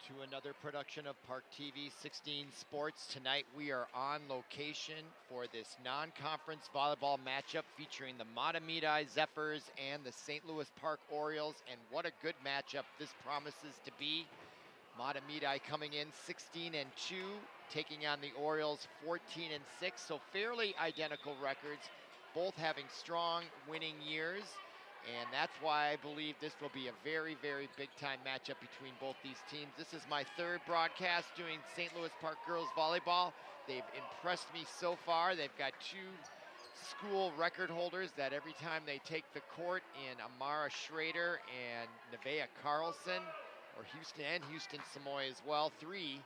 to another production of ParkTV 16 Sports. Tonight we are on location for this non-conference volleyball matchup featuring the Mahtomedi Zephyrs and the St. Louis Park Orioles, and what a good matchup this promises to be. Mahtomedi coming in 16-2, taking on the Orioles 14-6, so fairly identical records, both having strong winning years. And that's why I believe this will be a very, very big-time matchup between both these teams. This is my third broadcast doing St. Louis Park girls volleyball. They've impressed me so far. They've got two school record holders that every time they take the court in Amara Schrader and Nevaeh Carlson, or Houston Samoy as well. Three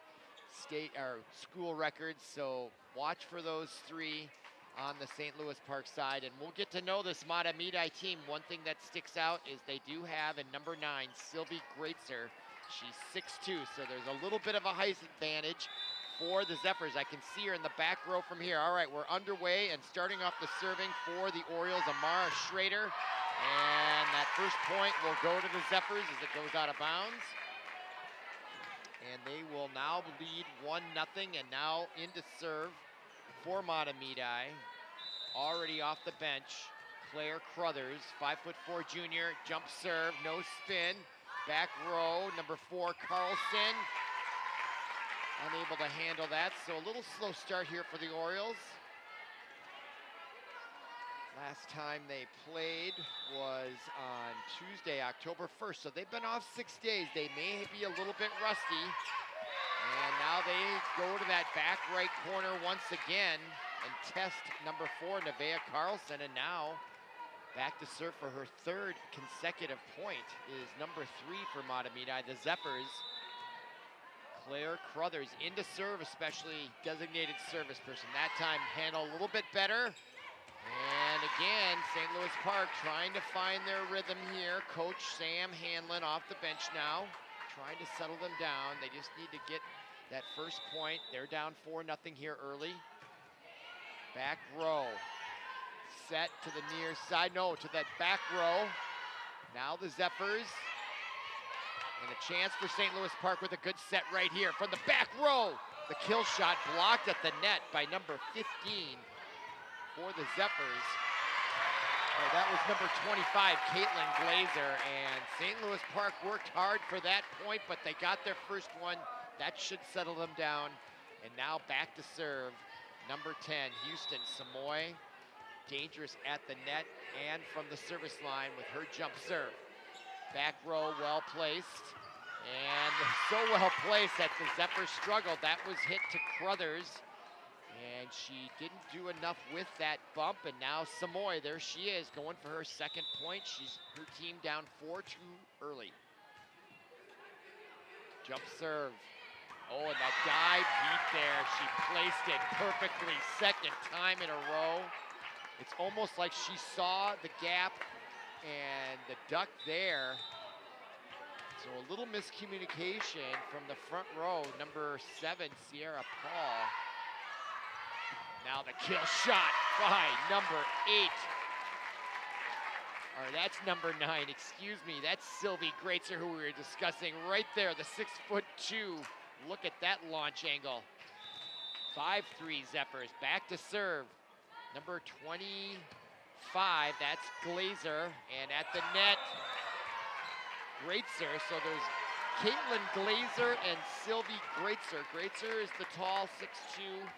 state or school records, so watch for those three on the St. Louis Park side, and we'll get to know this Mahtomedi team. One thing that sticks out is they do have a number 9, Sylvie Greatzer. She's 6'2", so there's a little bit of a height advantage for the Zephyrs. I can see her in the back row from here. All right, we're underway, and starting off the serving for the Orioles, Amara Schrader. And that first point will go to the Zephyrs as it goes out of bounds. And they will now lead 1-0, and now into serve for Mahtomedi. Already off the bench, Claire Crothers, 5'4" junior, jump serve, no spin. Back row, number 4, Carlson. Unable to handle that, so a little slow start here for the Orioles. Last time they played was on Tuesday, October 1st, so they've been off 6 days. They may be a little bit rusty. And now they go to that back right corner once again and test number 4, Nevaeh Carlson. And now back to serve for her third consecutive point is number 3 for Mahtomedi, the Zephyrs. Claire Crothers into serve, especially designated service person. That time handled a little bit better. And again, St. Louis Park trying to find their rhythm here. Coach Sam Hanlon off the bench now, trying to settle them down. They just need to get that first point. They're down 4-0 here early. Back row, set to the near side, no, to that back row. Now the Zephyrs, and a chance for St. Louis Park with a good set right here from the back row. The kill shot blocked at the net by number 15 for the Zephyrs. Oh, that was number 25, Caitlin Glazer, and St. Louis Park worked hard for that point, but they got their first one. That should settle them down. And now back to serve, number 10, Houston Samoy. Dangerous at the net and from the service line with her jump serve. Back row well placed, and so well placed that the Zephyrs struggled. That was hit to Crothers, and she didn't do enough with that bump, and now Samoy, there she is, going for her second point. She's her team down 4-2 early. Jump serve. Oh, and that dive heat there, she placed it perfectly, second time in a row. It's almost like she saw the gap and the duck there. So a little miscommunication from the front row, number 7, Sierra Paul. Now the kill shot by number 8. Or that's number 9, excuse me. That's Sylvie Greatzer, who we were discussing right there, the 6'2". Look at that launch angle. 5-3 Zephyrs, back to serve. Number 25, that's Glazer, and at the net, Greatzer. So there's Caitlin Glazer and Sylvie Greatzer. Greatzer is the tall 6'2"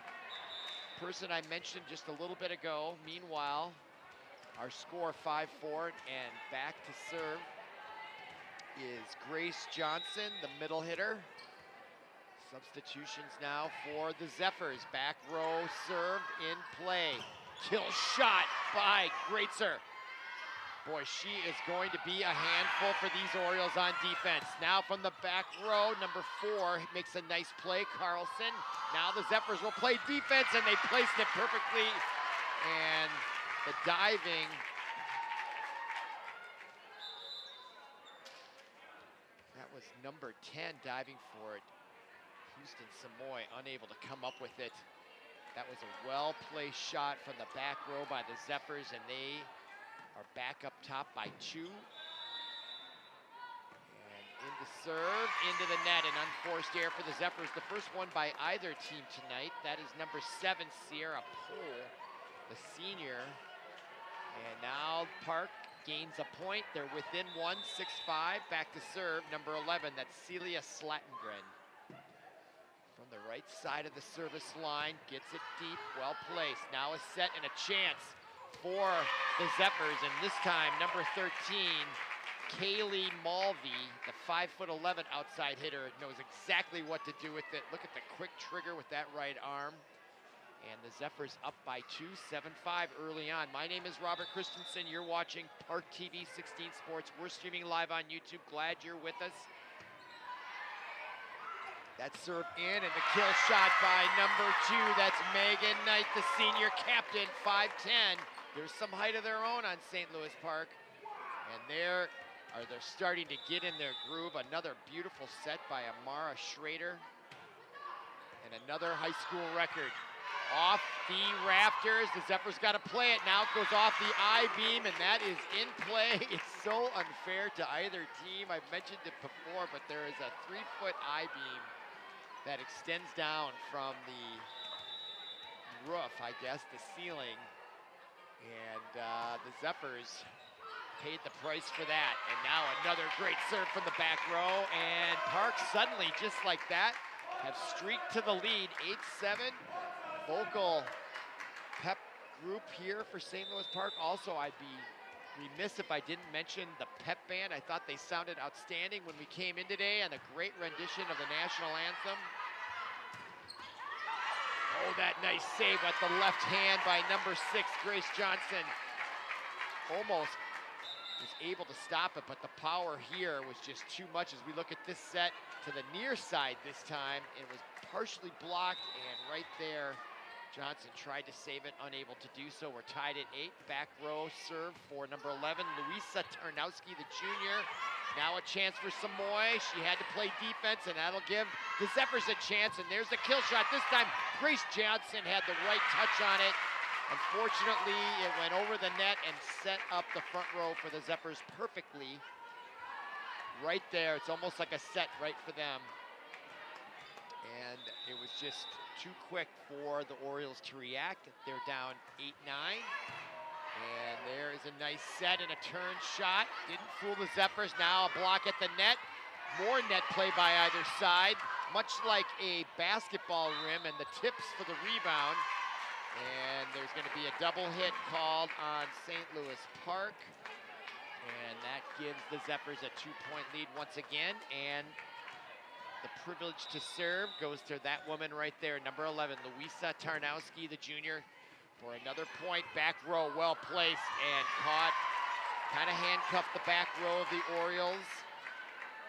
person I mentioned just a little bit ago. Meanwhile, our score 5-4, and back to serve is Grace Johnson, the middle hitter. Substitutions now for the Zephyrs. Back row serve in play. Kill shot by Greatzer. Boy, she is going to be a handful for these Orioles on defense. Now from the back row, number 4 makes a nice play, Carlson. Now the Zephyrs will play defense, and they placed it perfectly. And the diving, that was number 10 diving for it. Houston Samoy unable to come up with it. That was a well-placed shot from the back row by the Zephyrs, and they are back up top by 2. And Into serve, into the net, an unforced error for the Zephyrs. The first one by either team tonight. That is number 7, Sierra Pohl, the senior. And now Park gains a point. They're within one, 6-5. Back to serve, number 11. That's Celia Slattengren. From the right side of the service line, gets it deep, well placed. Now a set and a chance for the Zephyrs. And this time, number 13, Kaylee Mulvey, the 5'11" outside hitter, knows exactly what to do with it. Look at the quick trigger with that right arm. And the Zephyrs up by 2, 7-5 early on. My name is Robert Christensen. You're watching ParkTV 16 Sports. We're streaming live on YouTube. Glad you're with us. That serve in, and the kill shot by number 2. That's Megan Knight, the senior captain, 5'10". There's some height of their own on St. Louis Park. And they're starting to get in their groove. Another beautiful set by Amara Schrader. And another high school record. Off the rafters, the Zephyrs got to play it. Now it goes off the I-beam, and that is in play. It's so unfair to either team. I've mentioned it before, but there is a 3-foot I-beam that extends down from the roof, I guess, the ceiling. And the Zephyrs paid the price for that. And now another great serve from the back row. And Park suddenly, just like that, have streaked to the lead, 8-7. Vocal pep group here for St. Louis Park. Also, I'd be remiss if I didn't mention the pep band. I thought they sounded outstanding when we came in today, and a great rendition of the national anthem. Oh, that nice save at the left hand by number 6, Grace Johnson. Almost was able to stop it, but the power here was just too much. As we look at this set to the near side this time, it was partially blocked, and right there, Johnson tried to save it, unable to do so. We're tied at 8. Back row serve for number 11, Luisa Tarnowski, the junior. Now a chance for Samoy. She had to play defense, and that'll give the Zephyrs a chance. And there's the kill shot. This time, Grace Johnson had the right touch on it. Unfortunately, it went over the net and set up the front row for the Zephyrs perfectly. Right there, it's almost like a set right for them. And it was just too quick for the Orioles to react. They're down 8-9. And there is a nice set and a turn shot. Didn't fool the Zephyrs. Now a block at the net. More net play by either side, much like a basketball rim, and the tips for the rebound. And there's going to be a double hit called on St. Louis Park. And that gives the Zephyrs a 2-point lead once again. And the privilege to serve goes to that woman right there, number 11, Luisa Tarnowski, the junior, for another point. Back row, well placed and caught. Kind of handcuffed the back row of the Orioles.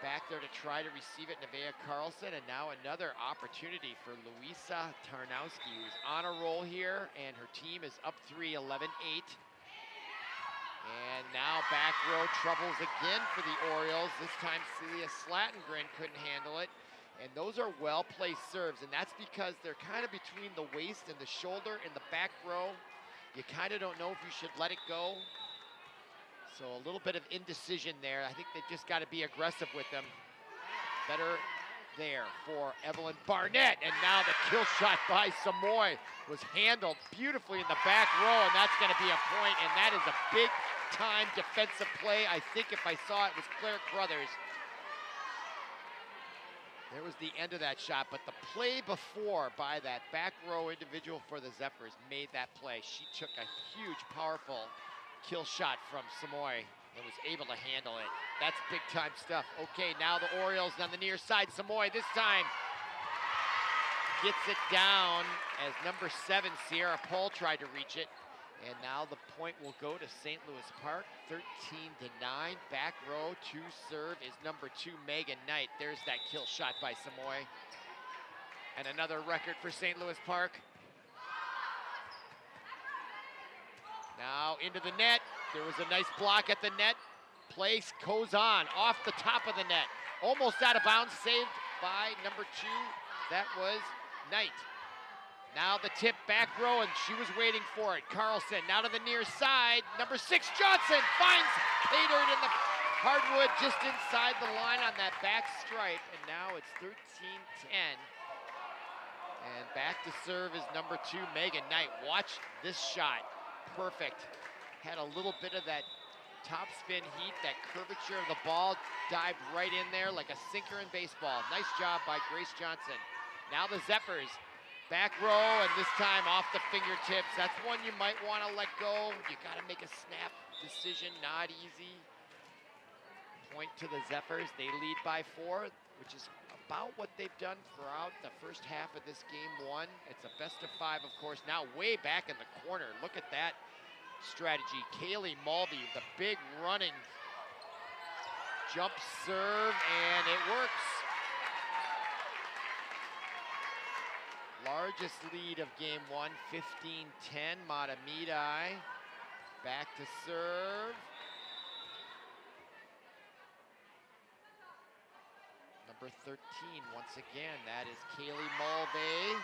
Back there to try to receive it, Nevaeh Carlson, and now another opportunity for Luisa Tarnowski, who's on a roll here, and her team is up 3, 11-8. And now back row troubles again for the Orioles. This time Celia Slattengren couldn't handle it. And those are well-placed serves, and that's because they're kind of between the waist and the shoulder in the back row. You kind of don't know if you should let it go. So a little bit of indecision there. I think they've just got to be aggressive with them. Better there for Evelyn Barnett. And now the kill shot by Samoy was handled beautifully in the back row, and that's going to be a point, and that is a big-time defensive play. I think if I saw it was Claire Crothers. There was the end of that shot, but the play before by that back row individual for the Zephyrs made that play. She took a huge, powerful kill shot from Samoy and was able to handle it. That's big-time stuff. Okay, now the Orioles on the near side. Samoy this time gets it down as number 7, Sierra Pohl, tried to reach it. And now the point will go to St. Louis Park, 13-9. Back row to serve is number 2, Megan Knight. There's that kill shot by Samoy. And another record for St. Louis Park. Now into the net. There was a nice block at the net. Play goes on, off the top of the net. Almost out of bounds, saved by number 2. That was Knight. Now the tip back row, and she was waiting for it. Carlson now to the near side. Number 6, Johnson finds Patered in the Hardwood just inside the line on that back stripe, and now it's 13-10. And back to serve is number 2, Megan Knight. Watch this shot, perfect. Had a little bit of that top spin heat, that curvature of the ball, dived right in there like a sinker in baseball. Nice job by Grace Johnson. Now the Zephyrs, back row, and this time off the fingertips. That's one you might want to let go. You got to make a snap decision, not easy. Point to the Zephyrs. They lead by 4, which is about what they've done throughout the first half of this game 1. It's a best of 5, of course. Now way back in the corner. Look at that strategy. Kaylee Mulvey, the big running jump serve, and it works. Largest lead of game 1, 15-10. Mahtomedi back to serve. Number 13, once again, that is Kaylee Mulvey.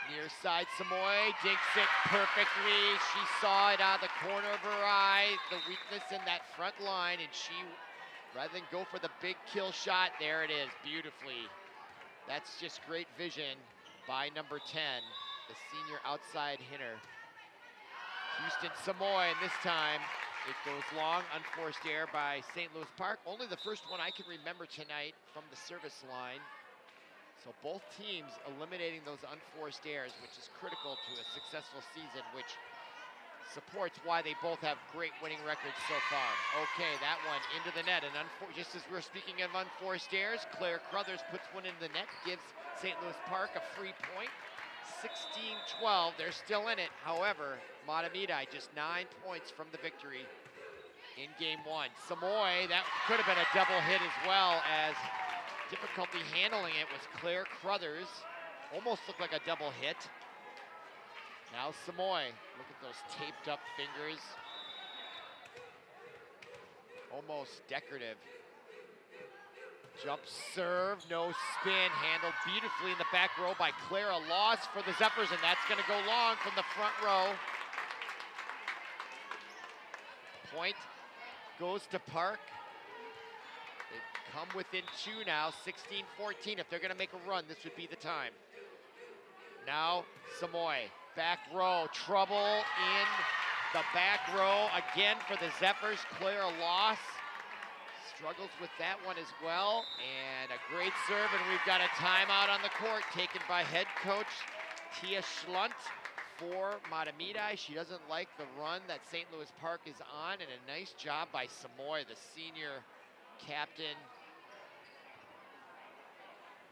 Near side, Samoy dinks it perfectly. She saw it out of the corner of her eye, the weakness in that front line, and she, rather than go for the big kill shot, there it is, beautifully. That's just great vision by number 10, the senior outside hitter. Houston Samoy, and this time it goes long, unforced error by St. Louis Park. Only the first one I can remember tonight from the service line. So both teams eliminating those unforced errors, which is critical to a successful season, which supports why they both have great winning records so far. Okay, that one into the net, and just as we're speaking of unforced errors, Claire Crothers puts one into the net, gives St. Louis Park a free point. 16-12, they're still in it. However, Mahtomedi just 9 points from the victory in game 1. Samoy, that could have been a double hit as well, as difficulty handling it was Claire Crothers. Almost looked like a double hit. Now Samoy, look at those taped up fingers. Almost decorative. Jump serve, no spin, handled beautifully in the back row by Claire. A loss for the Zephyrs, and that's gonna go long from the front row. Point goes to Park. They've come within 2 now, 16-14. If they're gonna make a run, this would be the time. Now, Samoy, back row, trouble in the back row again for the Zephyrs. Claire, a loss. Struggles with that one as well, and a great serve, and we've got a timeout on the court taken by head coach Tia Schlunt for Mahtomedi. She doesn't like the run that St. Louis Park is on, and a nice job by Samoy, the senior captain,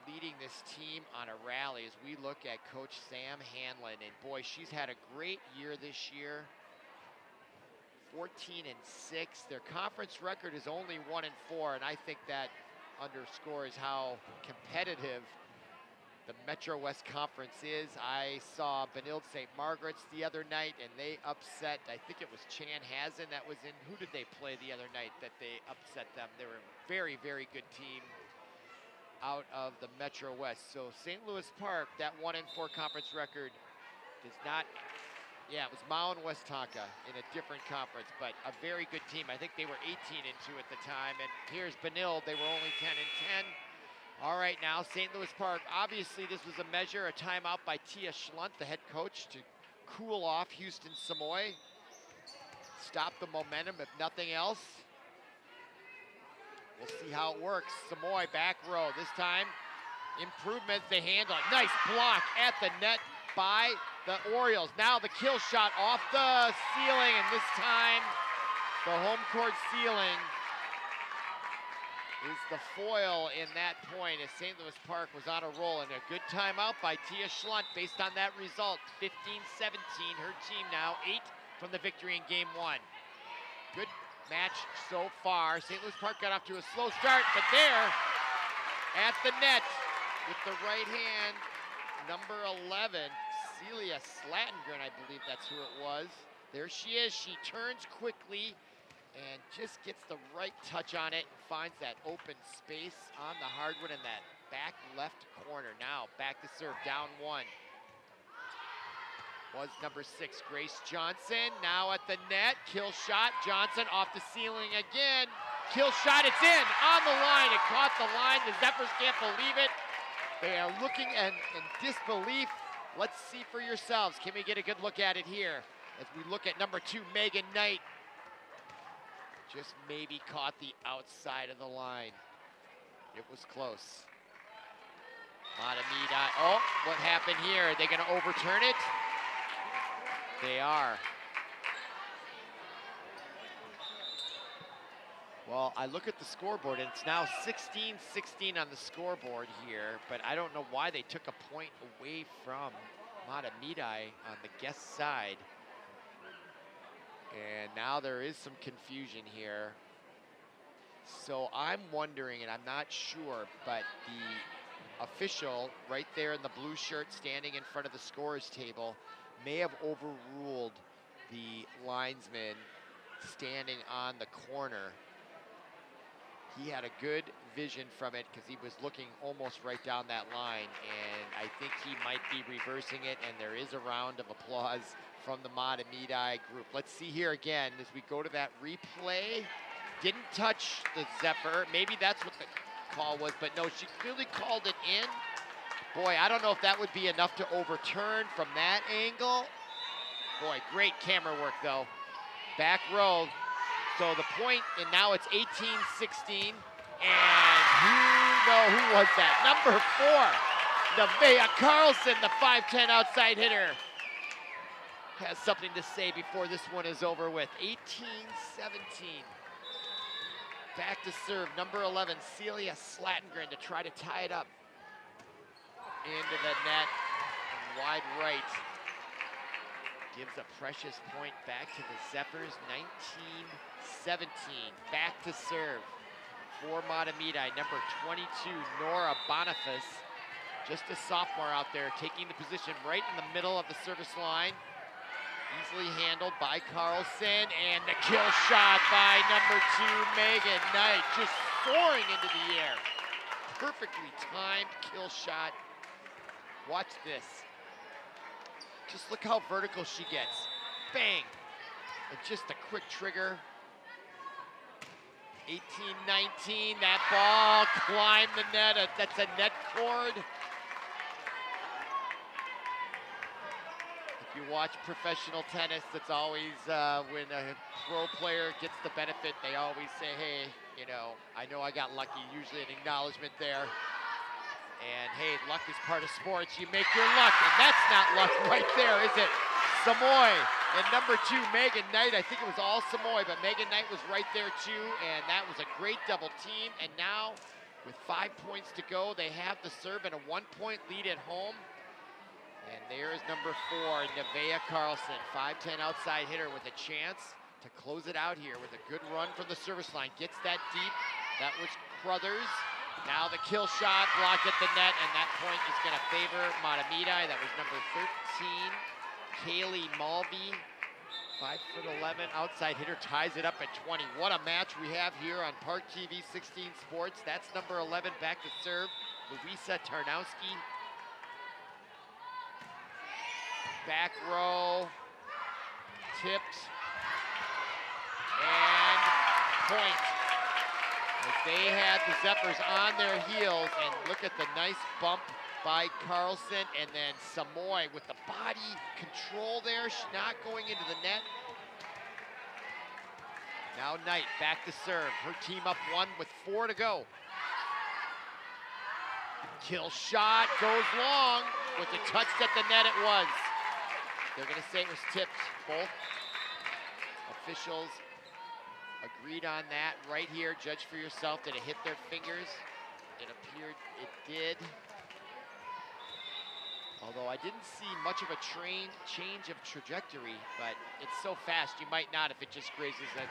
leading this team on a rally as we look at Coach Sam Hanlon, and boy, she's had a great year this year. 14-6. Their conference record is only 1-4, and I think that underscores how competitive the Metro West Conference is. I saw Benilde St. Margaret's the other night, and they upset, I think it was Chanhassen that was in. Who did they play the other night that they upset them? They were a very, very good team out of the Metro West. So St. Louis Park, that 1-4 conference record does not. Yeah, it was Mao and West Tonka in a different conference, but a very good team. I think they were 18-2 at the time, and here's Benilde. They were only 10-10. All right, now St. Louis Park. Obviously, this was a measure, a timeout by Tia Schlunt, the head coach, to cool off Houston Samoy. Stop the momentum, if nothing else. We'll see how it works. Samoy back row. This time, improvements. They handle it. Nice block at the net by the Orioles. Now the kill shot off the ceiling, and this time the home court ceiling is the foil in that point as St. Louis Park was on a roll, and a good timeout by Tia Schlunt based on that result. 15-17, her team now 8 from the victory in game 1. Good match so far. St. Louis Park got off to a slow start, but there at the net with the right hand, number 11, Celia Slattengren, I believe that's who it was. There she is. She turns quickly and just gets the right touch on it and finds that open space on the hardwood in that back left corner. Now back to serve, down 1. Was number 6, Grace Johnson. Now at the net, kill shot. Johnson off the ceiling again. Kill shot, it's in, on the line. It caught the line. The Zephyrs can't believe it. They are looking in disbelief. Let's see for yourselves. Can we get a good look at it here? As we look at number 2, Megan Knight. Just maybe caught the outside of the line. It was close. Mahtomedi, oh, what happened here? Are they gonna overturn it? They are. Well, I look at the scoreboard and it's now 16-16 on the scoreboard here, but I don't know why they took a point away from Mahtomedi on the guest side. And now there is some confusion here. So I'm wondering, and I'm not sure, but the official right there in the blue shirt standing in front of the scorer's table may have overruled the linesman standing on the corner. He had a good vision from it because he was looking almost right down that line, and I think he might be reversing it, and there is a round of applause from the Mahtomedi group. Let's see here again as we go to that replay. Didn't touch the Zephyr. Maybe that's what the call was, but no, she clearly called it in. Boy, I don't know if that would be enough to overturn from that angle. Boy, great camera work though. Back row. So the point, and now it's 18-16. And who was that? Number 4, Nevaeh Carlson, the 5'10" outside hitter, has something to say before this one is over with. 18-17. Back to serve, number 11, Celia Slattengren, to try to tie it up. Into the net, and wide right. Gives a precious point back to the Zephyrs, 19-17. Back to serve for Mahtomedi, number 22, Nora Boniface. Just a sophomore out there, taking the position right in the middle of the service line. Easily handled by Carlson, and the kill shot by number 2, Megan Knight, just soaring into the air. Perfectly timed kill shot. Watch this. Just look how vertical she gets. Bang! And just a quick trigger. 18-19, that ball climbed the net. That's a net cord. If you watch professional tennis, it's always when a pro player gets the benefit, they always say, hey, you know I got lucky, usually an acknowledgement there. And hey, luck is part of sports. You make your luck, and that's not luck right there, is it? Samoy and number 2, Megan Knight. I think it was all Samoy, but Megan Knight was right there too, and that was a great double team. And now, with 5 points to go, they have the serve and a 1-point lead at home. And there is number 4, Nevaeh Carlson, 5'10" outside hitter with a chance to close it out here with a good run from the service line. Gets that deep. That was Crothers. Now the kill shot blocked at the net, and that point is going to favor Mahtomedi. That was number 13, Kaylee Mulvey, 5'11", outside hitter, ties it up at 20. What a match we have here on ParkTV 16 Sports. That's number 11 back to serve, Luisa Tarnowski. Back row, tipped, and point. As they had the Zephyrs on their heels, and look at the nice bump by Carlson, and then Samoy with the body control there, not going into the net. Now Knight back to serve, her team up 1 with 4 to go. Kill shot goes long, with the touch at the net it was. They're gonna say it was tipped. Both officials agreed on that right here. Judge for yourself. Did it hit their fingers? It appeared it did. Although I didn't see much of a change of trajectory, but it's so fast you might not if it just grazes it.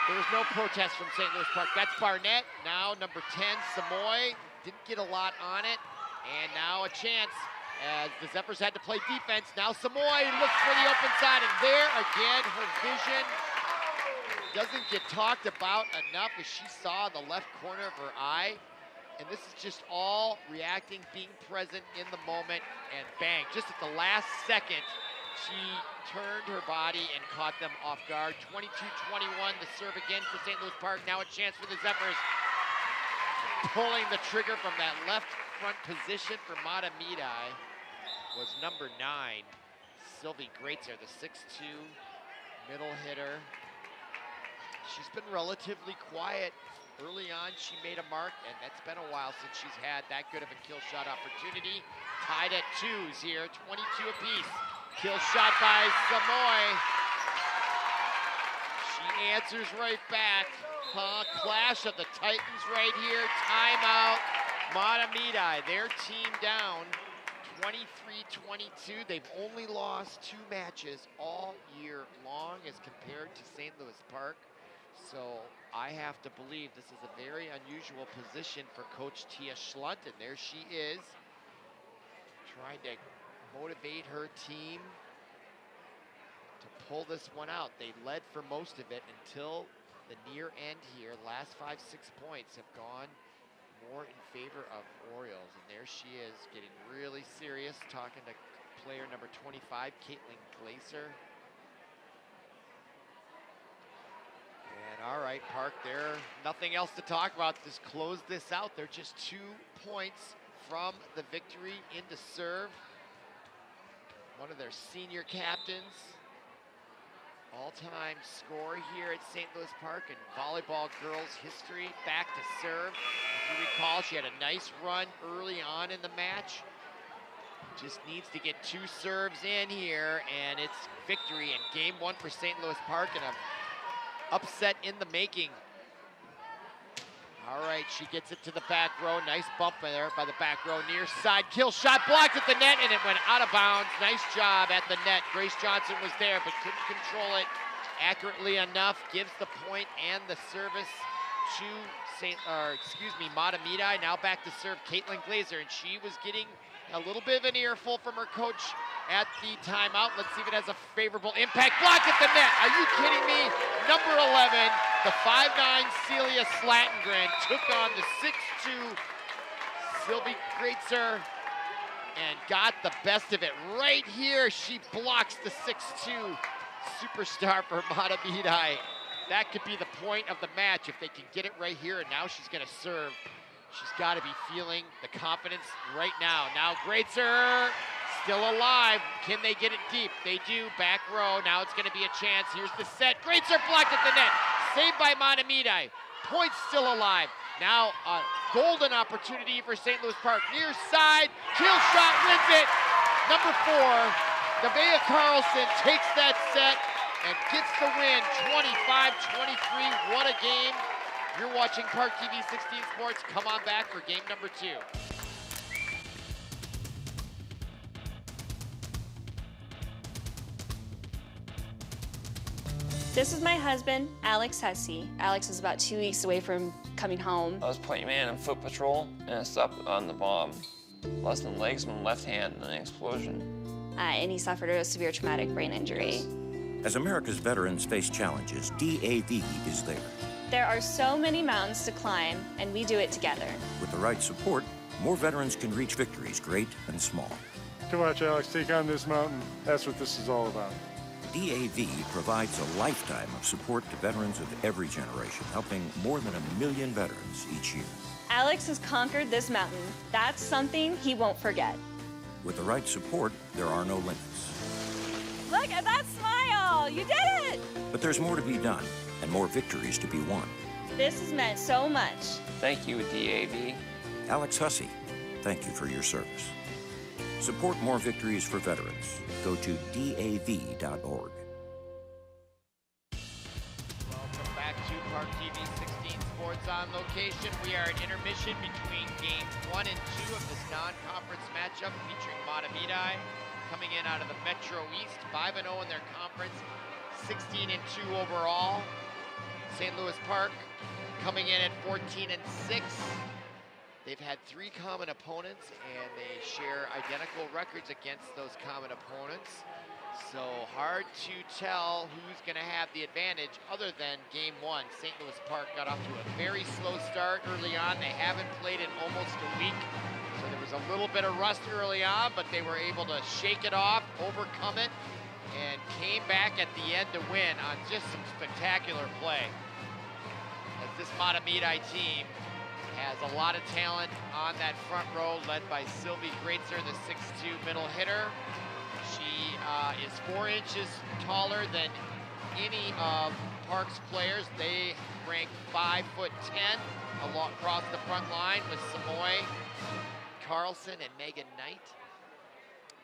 There was no protest from St. Louis Park. That's Barnett. Now number 10, Samoy. Didn't get a lot on it. And now a chance as the Zephyrs had to play defense. Now Samoy looks for the open side, and there again, her vision doesn't get talked about enough as she saw the left corner of her eye. And this is just all reacting, being present in the moment, and bang, just at the last second, She turned her body and caught them off guard. 22-21, the serve again for St. Louis Park. Now a chance for the Zephyrs. Pulling the trigger from that left front position for Mahtomedi was number 9, Sylvie Greatzer, the 6'2" middle hitter. She's been relatively quiet. Early on, she made a mark, and that's been a while since she's had that good of a kill shot opportunity. Tied at 2s here, 22 apiece. Kill shot by Samoy. She answers right back. Clash of the Titans right here. Timeout. Mahtomedi, their team down 23-22. They've only lost 2 matches all year long as compared to St. Louis Park. So I have to believe this is a very unusual position for Coach Tia Schlunt, and there she is, trying to motivate her team to pull this one out. They led for most of it until the near end here. Last 5-6 points have gone more in favor of Orioles, and there she is, getting really serious, talking to player number 25, Caitlin Glaser. And all right, Park, there, nothing else to talk about. Just close this out. They're just 2 points from the victory into serve. One of their senior captains, all-time scorer here at St. Louis Park in volleyball girls history, back to serve. If you recall, she had a nice run early on in the match. Just needs to get 2 serves in here, and it's victory in game 1 for St. Louis Park, and an upset in the making. All right, she gets it to the back row. Nice bump there by the back row. Near side kill shot, blocked at the net, and it went out of bounds. Nice job at the net. Grace Johnson was there, but couldn't control it accurately enough. Gives the point and the service to Mahtomedi. Now back to serve Caitlin Glaser, and she was getting a little bit of an earful from her coach at the timeout. Let's see if it has a favorable impact. Blocked at the net. Are you kidding me? Number 11, the 5'9" Celia Slattengren took on the 6'2" Sylvie Greatzer and got the best of it right here. She blocks the 6'2" superstar for Mahtomedi. That could be the point of the match if they can get it right here, and now she's gonna serve. She's gotta be feeling the confidence right now. Now Greatzer, still alive. Can they get it deep? They do. Back row. Now it's going to be a chance. Here's the set. Greatzer blocked at the net. Saved by Mahtomedi. Points still alive. Now a golden opportunity for St. Louis Park. Near side. Kill shot wins it. Number 4, Nevaeh Carlson takes that set and gets the win. 25-23. What a game. You're watching ParkTV 16 Sports. Come on back for game number 2. This is my husband, Alex Hussey. Alex is about 2 weeks away from coming home. I was point man in foot patrol, and I stopped on the bomb. Lost my legs and my left hand in an explosion. And he suffered a severe traumatic brain injury. As America's veterans face challenges, DAV is there. There are so many mountains to climb, and we do it together. With the right support, more veterans can reach victories, great and small. To watch Alex take on this mountain, that's what this is all about. DAV provides a lifetime of support to veterans of every generation, helping more than 1 million veterans each year. Alex has conquered this mountain. That's something he won't forget. With the right support, there are no limits. Look at that smile! You did it! But there's more to be done, and more victories to be won. This has meant so much. Thank you, DAV. Alex Hussey, thank you for your service. Support more victories for veterans. Go to DAV.org. Welcome back to ParkTV 16 Sports on location. We are at intermission between games 1 and 2 of this non-conference matchup featuring Mahtomedi coming in out of the Metro East, 5-0 in their conference, 16-2 overall. St. Louis Park coming in at 14-6. They've had 3 common opponents, and they share identical records against those common opponents. So hard to tell who's going to have the advantage other than game 1. St. Louis Park got off to a very slow start early on. They haven't played in almost a week, so there was a little bit of rust early on, but they were able to shake it off, overcome it, came back at the end to win on just some spectacular play. As this Mahtomedi team has a lot of talent on that front row, led by Sylvie Greitzer, the 6'2" middle hitter. She is 4 inches taller than any of Park's players. They rank 5'10" across the front line with Samoy Carlson and Megan Knight.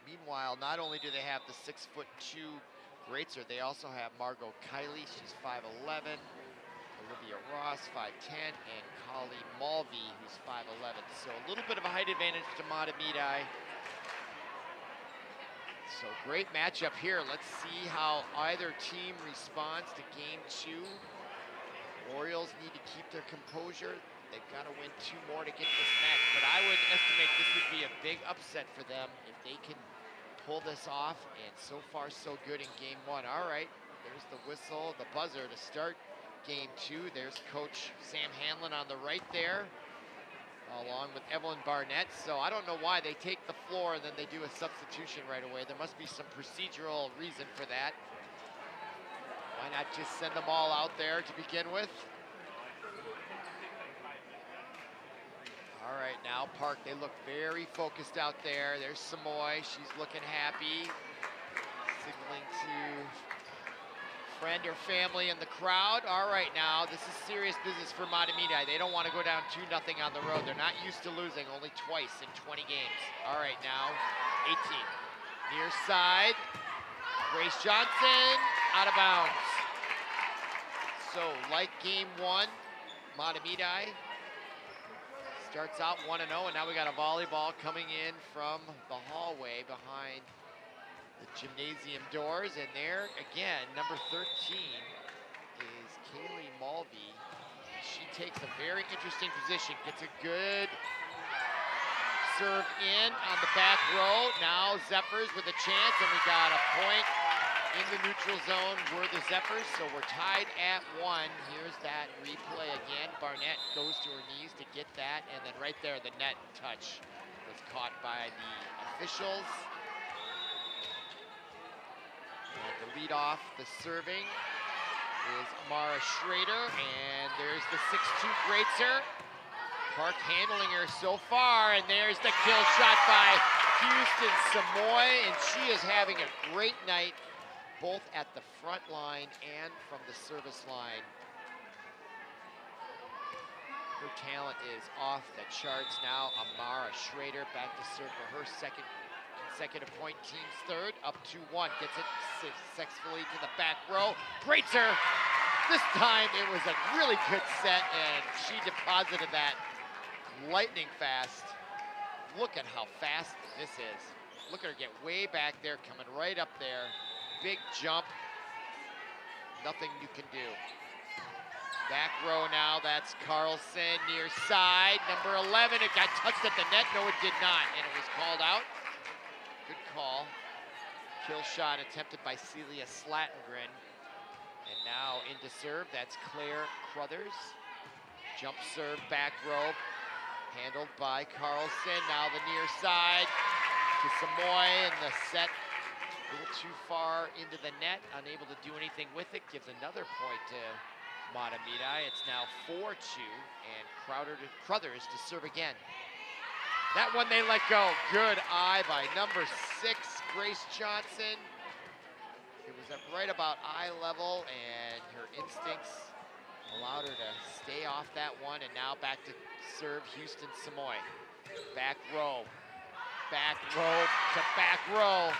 Meanwhile, not only do they have the 6'2" Greitzer, they also have Margot Kiley, she's 5'11", Olivia Ross, 5'10", and Kali Mulvey, who's 5'11". So a little bit of a height advantage to Mahtomedi. So great matchup here. Let's see how either team responds to game 2. Orioles need to keep their composure. They've got to win 2 more to get this match, but I would estimate this would be a big upset for them if they can pull this off, and so far so good in game 1. All right, there's the whistle, the buzzer to start game 2. There's Coach Sam Hanlon on the right there, along with Evelyn Barnett. So I don't know why they take the floor and then they do a substitution right away. There must be some procedural reason for that. Why not just send them all out there to begin with? All right, now Park, they look very focused out there. There's Samoy, she's looking happy. Signaling to friend or family in the crowd. All right, now, this is serious business for Mahtomedi. They don't want to go down 2-0 on the road. They're not used to losing, only twice in 20 games. All right, now, 18. Near side, Grace Johnson, out of bounds. So, like game 1, Mahtomedi starts out 1-0, and now we got a volleyball coming in from the hallway behind the gymnasium doors. And there, again, number 13 is Kaylee Mulvey. She takes a very interesting position, gets a good serve in on the back row. Now Zephyrs with a chance, and we got a point in the neutral zone were the Zephyrs, so we're tied at 1. Here's that replay again. Barnett goes to her knees to get that, and then right there, the net touch was caught by the officials. And the lead off, the serving, is Amara Schrader, and there's the 6'2" Greitzer. Park handling her so far, and there's the kill shot by Houston Samoy, and she is having a great night, both at the front line and from the service line. Her talent is off the charts now. Amara Schrader back to serve for her second consecutive point, team's third, up 2-1. Gets it successfully to the back row. Greitzer, this time it was a really good set, and she deposited that lightning fast. Look at how fast this is. Look at her get way back there, coming right up there. Big jump, nothing you can do. Back row now, that's Carlson, near side, number 11, it got touched at the net, no it did not, and it was called out. Good call. Kill shot attempted by Celia Slattengren. And now into serve, that's Claire Crothers. Jump serve, back row, handled by Carlson. Now the near side to Samoy, and the set a little too far into the net, unable to do anything with it. Gives another point to Mahtomedi. It's now 4-2, and Crothers to serve again. That one they let go. Good eye by number 6, Grace Johnson. It was at right about eye level, and her instincts allowed her to stay off that one, and now back to serve Houston Samoy. Back row to back row.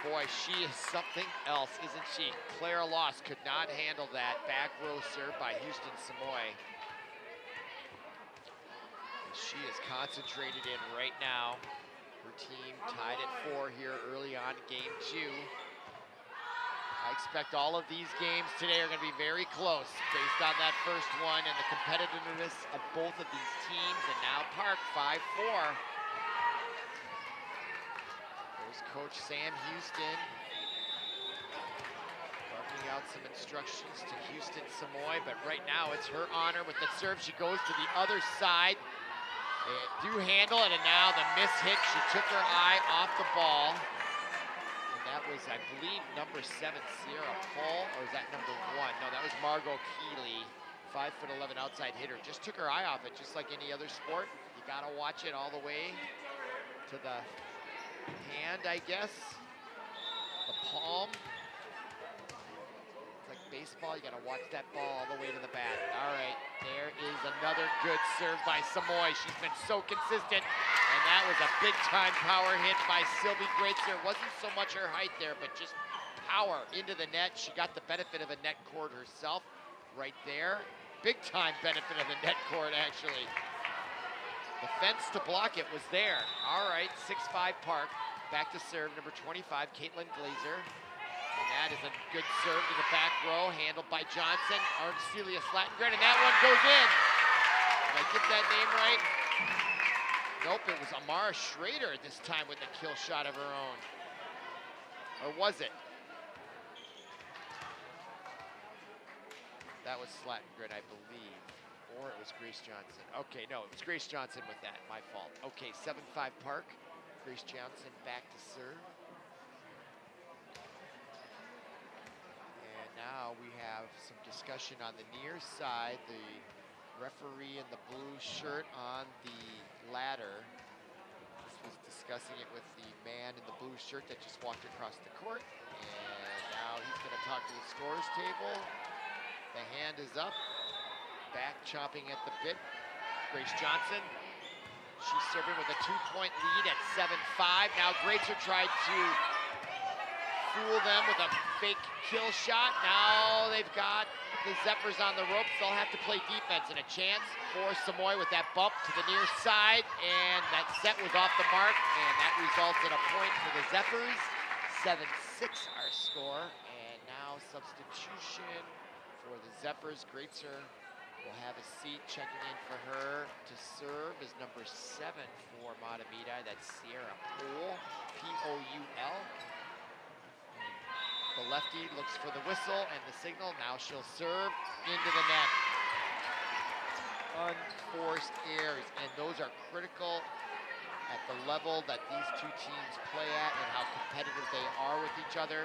Boy, she is something else, isn't she? Clara Loss could not handle that back row serve by Houston Samoy. And she is concentrated in right now. Her team tied at 4 here early on in game 2. I expect all of these games today are going to be very close based on that first one and the competitiveness of both of these teams. And now Park 5-4. There's Coach Sam Houston barking out some instructions to Houston Samoy, but right now it's her honor with the serve. She goes to the other side. They do handle it, and now the miss hit. She took her eye off the ball. And that That was, I believe, number 7, Sierra Paul, or is that number 1? No, that was Margot Keeley, 5'11" outside hitter. Just took her eye off it, just like any other sport. You gotta watch it all the way to the hand, I guess. The palm. It's like baseball, you gotta watch that ball all the way to the bat. All right, there is another good serve by Samoy. She's been so consistent. And that was a big-time power hit by Sylvie Greatzer. It wasn't so much her height there, but just power into the net. She got the benefit of a net cord herself right there. Big-time benefit of the net cord, actually. The fence to block it was there. All right, 6'5" Park. Back to serve, number 25, Caitlin Glazer. And that is a good serve to the back row, handled by Johnson. Celia Slatengren, and that one goes in. Did I get that name right? Nope, it was Amara Schrader this time with a kill shot of her own. Or was it? That was Slatengren, I believe. Or it was Grace Johnson. Okay, no, it was Grace Johnson with that, my fault. Okay, 7'5" Park. Grace Johnson back to serve. And now we have some discussion on the near side. The referee in the blue shirt on the ladder was discussing it with the man in the blue shirt that just walked across the court. And now he's going to talk to the scorers table. The hand is up, back chomping at the bit. Grace Johnson, she's serving with a 2-point lead at 7-5. Now Greatzer tried to fool them with a fake kill shot. Now they've got the Zephyrs on the ropes. They'll have to play defense, and a chance for Samoy with that bump to the near side, and that set was off the mark, and that results in a point for the Zephyrs. 7-6 our score, and now substitution for the Zephyrs. Greatzer will have a seat. Checking in for her to serve is number 7 for Mahtomedi. That's Sierra Poole, P-O-U-L. The lefty looks for the whistle and the signal. Now she'll serve into the net. Unforced errors, and those are critical at the level that these two teams play at and how competitive they are with each other.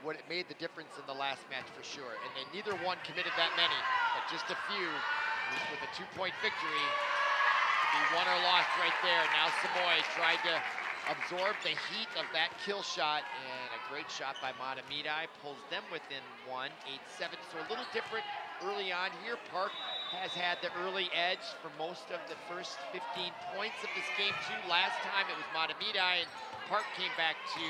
What it made the difference in the last match for sure, and then neither one committed that many, but just a few with a 2-point victory. Could be won or lost right there. Now Samoy tried to absorb the heat of that kill shot, and a great shot by Mahtomedi pulls them within 1, 8-7. So a little different early on here. Park has had the early edge for most of the first 15 points of this game too. Last time it was Mahtomedi, and Park came back to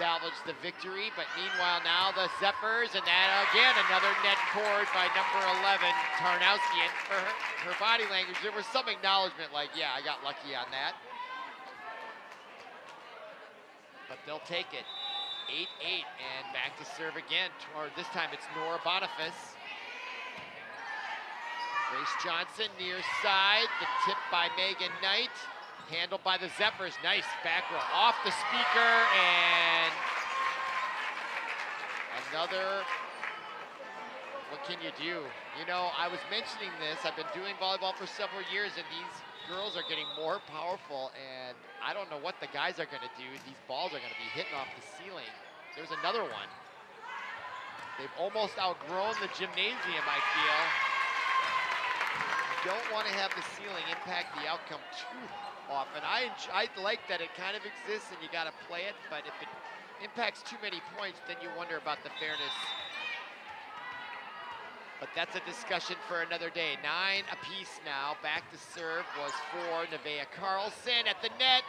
salvage the victory, but meanwhile now the Zephyrs, and that again another net cord by number 11, Tarnowski, and for her body language there was some acknowledgement like, yeah, I got lucky on that. But they'll take it. 8-8, and back to serve again, or this time it's Nora Boniface. Grace Johnson near side, the tip by Megan Knight. Handled by the Zephyrs. Nice back row off the speaker, and another. What can you do? You know, I was mentioning this. I've been doing volleyball for several years, and these girls are getting more powerful, and I don't know what the guys are going to do. These balls are going to be hitting off the ceiling. There's another one. They've almost outgrown the gymnasium, I feel. You don't want to have the ceiling impact the outcome too often. I like that it kind of exists and you got to play it, but if it impacts too many points, then you wonder about the fairness. But that's a discussion for another day. 9 apiece now. Back to serve was for Nevaeh Carlson at the net.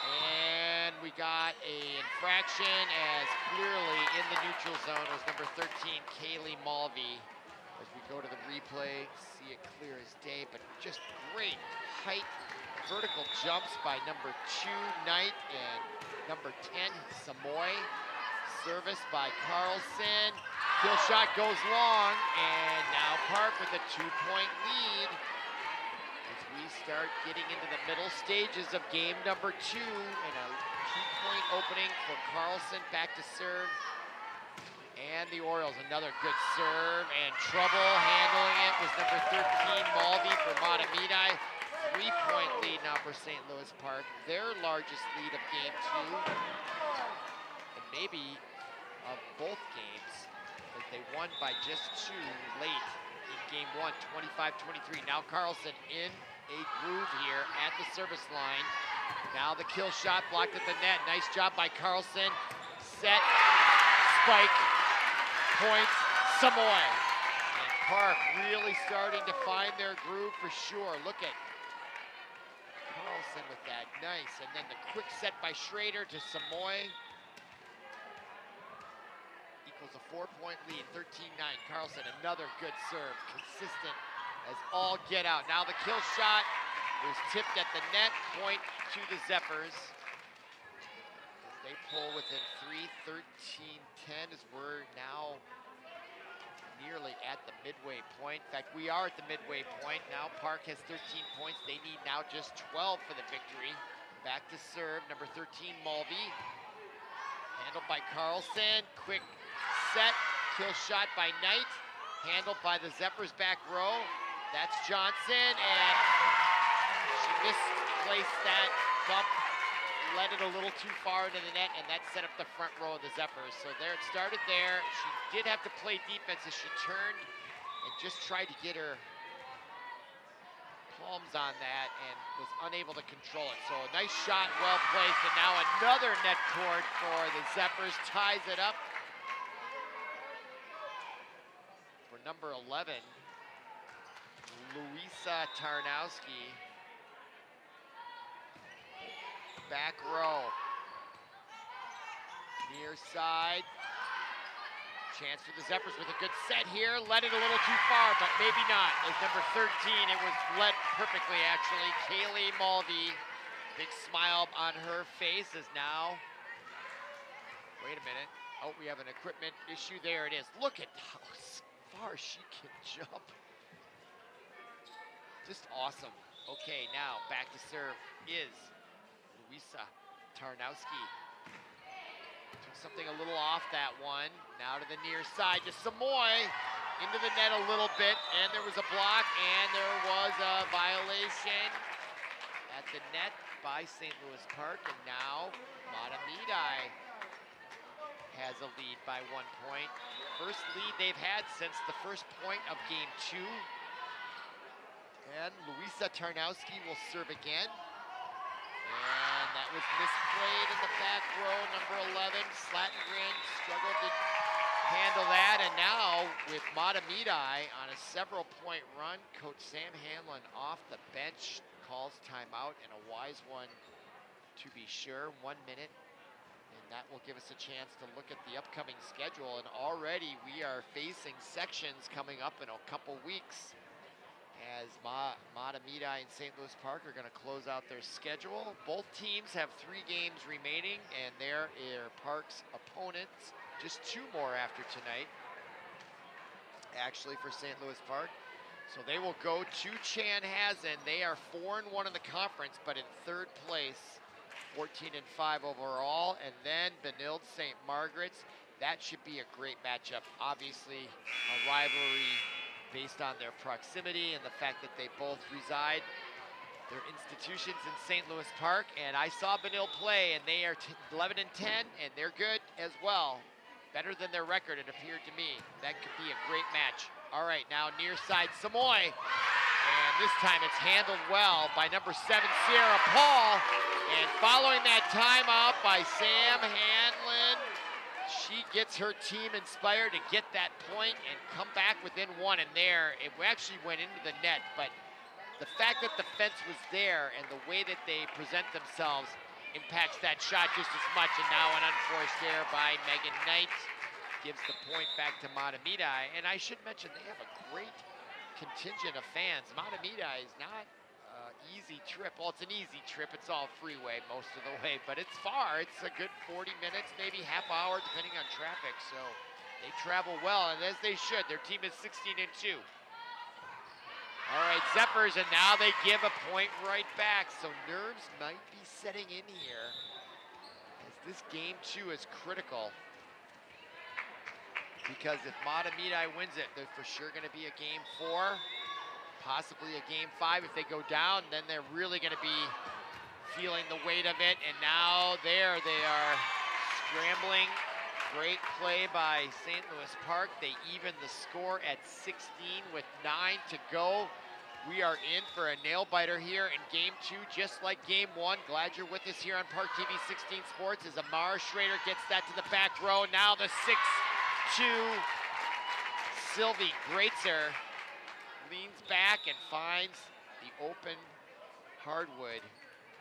And we got an infraction as clearly in the neutral zone was number 13, Kaylee Mulvey. As we go to the replay, see it clear as day, but just great height, vertical jumps by number 2, Knight, and number 10, Samoy. Service by Carlson. Kill shot goes long, and now Park with a 2-point lead as we start getting into the middle stages of game number 2, and a 2-point opening for Carlson. Back to serve, and the Orioles another good serve, and trouble handling it was number 13, Mulvey for Mahtomedi. 3-point lead now for St. Louis Park, their largest lead of game 2, and maybe of both games, as they won by just 2 late in game 1, 25-23. Now Carlson in a groove here at the service line. Now the kill shot blocked at the net. Nice job by Carlson. Set, spike, point, Samoy. And Park really starting to find their groove for sure. Look at Carlson with that, nice. And then the quick set by Schrader to Samoy. Equals a 4-point lead, 13-9. Carlson, another good serve, consistent as all get out. Now the kill shot was tipped at the net, point to the Zephyrs. They pull within 3, 13-10 as we're now nearly at the midway point. In fact, we are at the midway point. Now Park has 13 points. They need now just 12 for the victory. Back to serve, number 13, Mulvey. Handled by Carlson, quick set, kill shot by Knight. Handled by the Zephyrs back row. That's Johnson, and she misplaced that bump, led it a little too far into the net, and that set up the front row of the Zephyrs. So there it started there. She did have to play defense as she turned and just tried to get her palms on that and was unable to control it. So a nice shot, well placed, and now another net cord for the Zephyrs, ties it up for number 11, Luisa Tarnowski. Back row. Near side. Chance for the Zephyrs with a good set here. Led it a little too far, but maybe not. As number 13, it was led perfectly, actually. Kaylee Mulvey. Big smile on her face as now. Wait a minute. Oh, we have an equipment issue. There it is. Look at how far she can jump. Just awesome. Okay, now back to serve is Luisa Tarnowski. Took something a little off that one. Now to the near side to Samoy. Into the net a little bit, and there was a block, and there was a violation at the net by St. Louis Park, and now Mahtomedi has a lead by 1 point. First lead they've had since the first point of game 2. And Luisa Tarnowski will serve again. And that was misplayed in the back row, number 11. Slattengren struggled to handle that. And now with Mahtomedi on a several-point run, Coach Sam Hanlon off the bench calls timeout, and a wise one to be sure. 1 minute. And that will give us a chance to look at the upcoming schedule. And already we are facing sections coming up in a couple weeks, as Mahtomedi and St. Louis Park are going to close out their schedule. Both teams have 3 games remaining, and there are Park's opponents. Just 2 more after tonight, actually, for St. Louis Park. So they will go to Chanhassen. They are 4-1 in the conference, but in 3rd place, 14-5 overall. And then Benilde St. Margaret's. That should be a great matchup. Obviously, a rivalry based on their proximity and the fact that they both reside, their institutions in St. Louis Park. And I saw Benilde play, and they are 11-10, and they're good as well. Better than their record, it appeared to me. That could be a great match. All right, now near side Samoy. And this time it's handled well by number 7, Sierra Paul. And following that timeout by Sam Hanlon, she gets her team inspired to get that point and come back within 1. And there, it actually went into the net, but the fact that the fence was there and the way that they present themselves impacts that shot just as much. And now an unforced error by Megan Knight gives the point back to Mahtomedi. And I should mention, they have a great contingent of fans. Mahtomedi is not easy trip. Well, it's an easy trip. It's all freeway most of the way, but it's far. It's a good 40 minutes, maybe half hour, depending on traffic. So they travel well, and as they should. Their team is 16-2. All right, Zephyrs, and now they give a point right back. So nerves might be setting in here, as this game 2 is critical. Because if Mahtomedi wins it, there's for sure going to be a game 4. possibly a game 5 if they go down. Then they're really going to be feeling the weight of it. And now there they are scrambling. Great play by St. Louis Park. They even the score at 16 with 9 to go. We are in for a nail-biter here in game 2, just like game 1. Glad you're with us here on ParkTV 16 Sports as Amara Schrader gets that to the back row. Now the 6-2 Sylvie Greatzer leans back and finds the open hardwood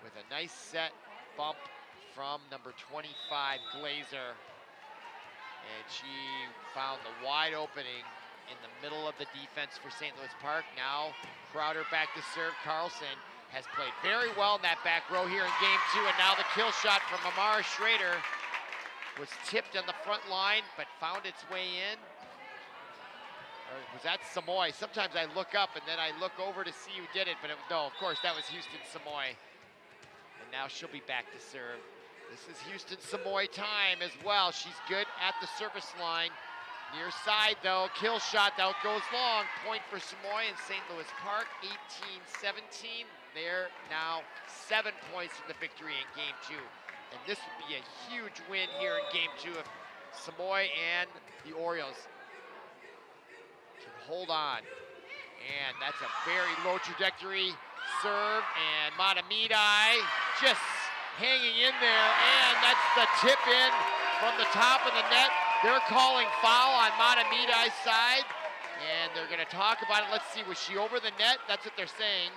with a nice set bump from number 25, Glazer. And she found the wide opening in the middle of the defense for St. Louis Park. Now Crowder back to serve. Carlson has played very well in that back row here in game 2, and now the kill shot from Amara Schrader was tipped on the front line, but found its way in. Or was that Samoy? Sometimes I look up and then I look over to see who did it, but no, of course, that was Houston Samoy. And now she'll be back to serve. This is Houston Samoy time as well. She's good at the service line. Near side though, kill shot, that goes long. Point for Samoy in St. Louis Park, 18-17. They're now 7 points in the victory in game 2. And this would be a huge win here in game 2 if Samoy and the Orioles can hold on. And that's a very low trajectory serve, and Mahtomedi just hanging in there, and that's the tip in from the top of the net. They're calling foul on Mahtomedi's side, and they're going to talk about it. Let's see, was she over the net? That's what they're saying.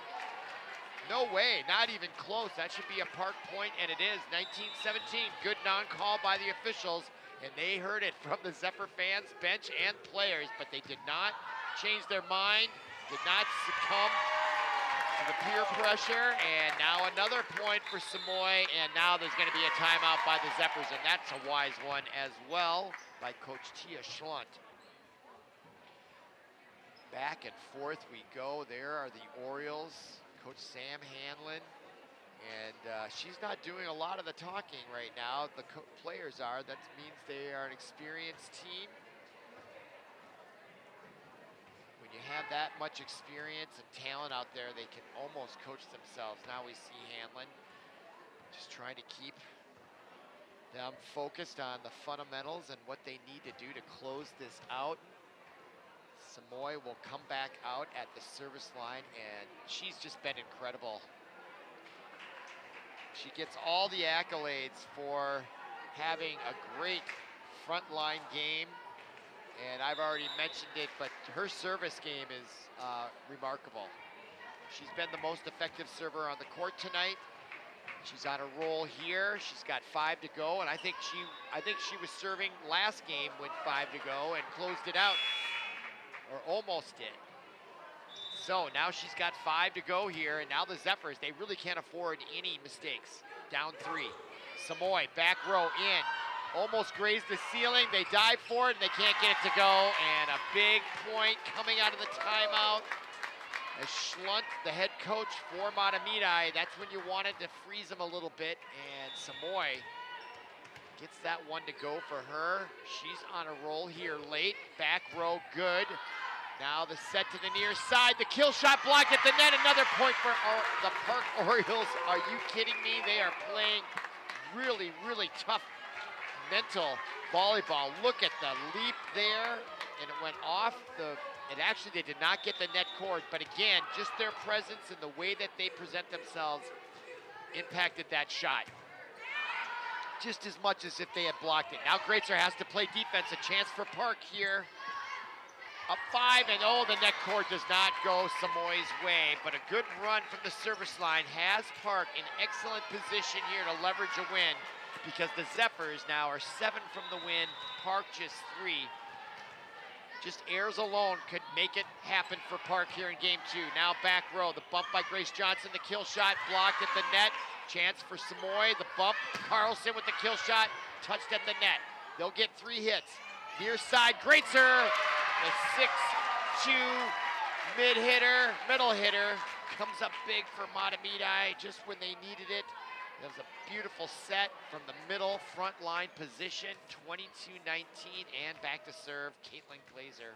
No way, not even close. That should be a Park point, and it is. 19-17, good non-call by the officials, and they heard it from the Zephyr fans, bench, and players, but they did not change their mind, did not succumb to the peer pressure, and now another point for Samoy, and now there's going to be a timeout by the Zephyrs, and that's a wise one as well by Coach Tia Schlunt. Back and forth we go. There are the Orioles, Coach Sam Hanlon, and she's not doing a lot of the talking right now. The players are. That means they are an experienced team. When you have that much experience and talent out there, they can almost coach themselves. Now we see Hanlon just trying to keep them focused on the fundamentals and what they need to do to close this out. Samoy will come back out at the service line, and she's just been incredible. She gets all the accolades for having a great frontline game, and I've already mentioned it, but her service game is remarkable. She's been the most effective server on the court tonight. She's on a roll here. She's got 5 to go, and I think she was serving last game with 5 to go and closed it out, or almost did. So now she's got 5 to go here, and now the Zephyrs, they really can't afford any mistakes. Down 3. Samoy, back row in. Almost grazed the ceiling. They dive for it, and they can't get it to go. And a big point coming out of the timeout. As Schlunt, the head coach for Mahtomedi, that's when you wanted to freeze him a little bit. And Samoy gets that one to go for her. She's on a roll here late. Back row good. Now the set to the near side. The kill shot blocked at the net. Another point for the Park Orioles. Are you kidding me? They are playing really, really tough mental volleyball. Look at the leap there. And it went off the... And actually, they did not get the net cord, but again, just their presence and the way that they present themselves impacted that shot. Just as much as if they had blocked it. Now Greatzer has to play defense, a chance for Park here. Up 5, and oh, the net cord does not go Samoy's way, but a good run from the service line has Park in excellent position here to leverage a win, because the Zephyrs now are 7 from the win, Park just 3. Just errors alone could make it happen for Park here in game 2. Now back row, the bump by Grace Johnson, the kill shot blocked at the net. Chance for Samoy, the bump. Carlson with the kill shot, touched at the net. They'll get 3 hits. Near side, Greatzer, the 6-2 middle hitter, comes up big for Mahtomedi just when they needed it. That was a beautiful set from the middle front line position, 22-19, and back to serve, Caitlin Glazer.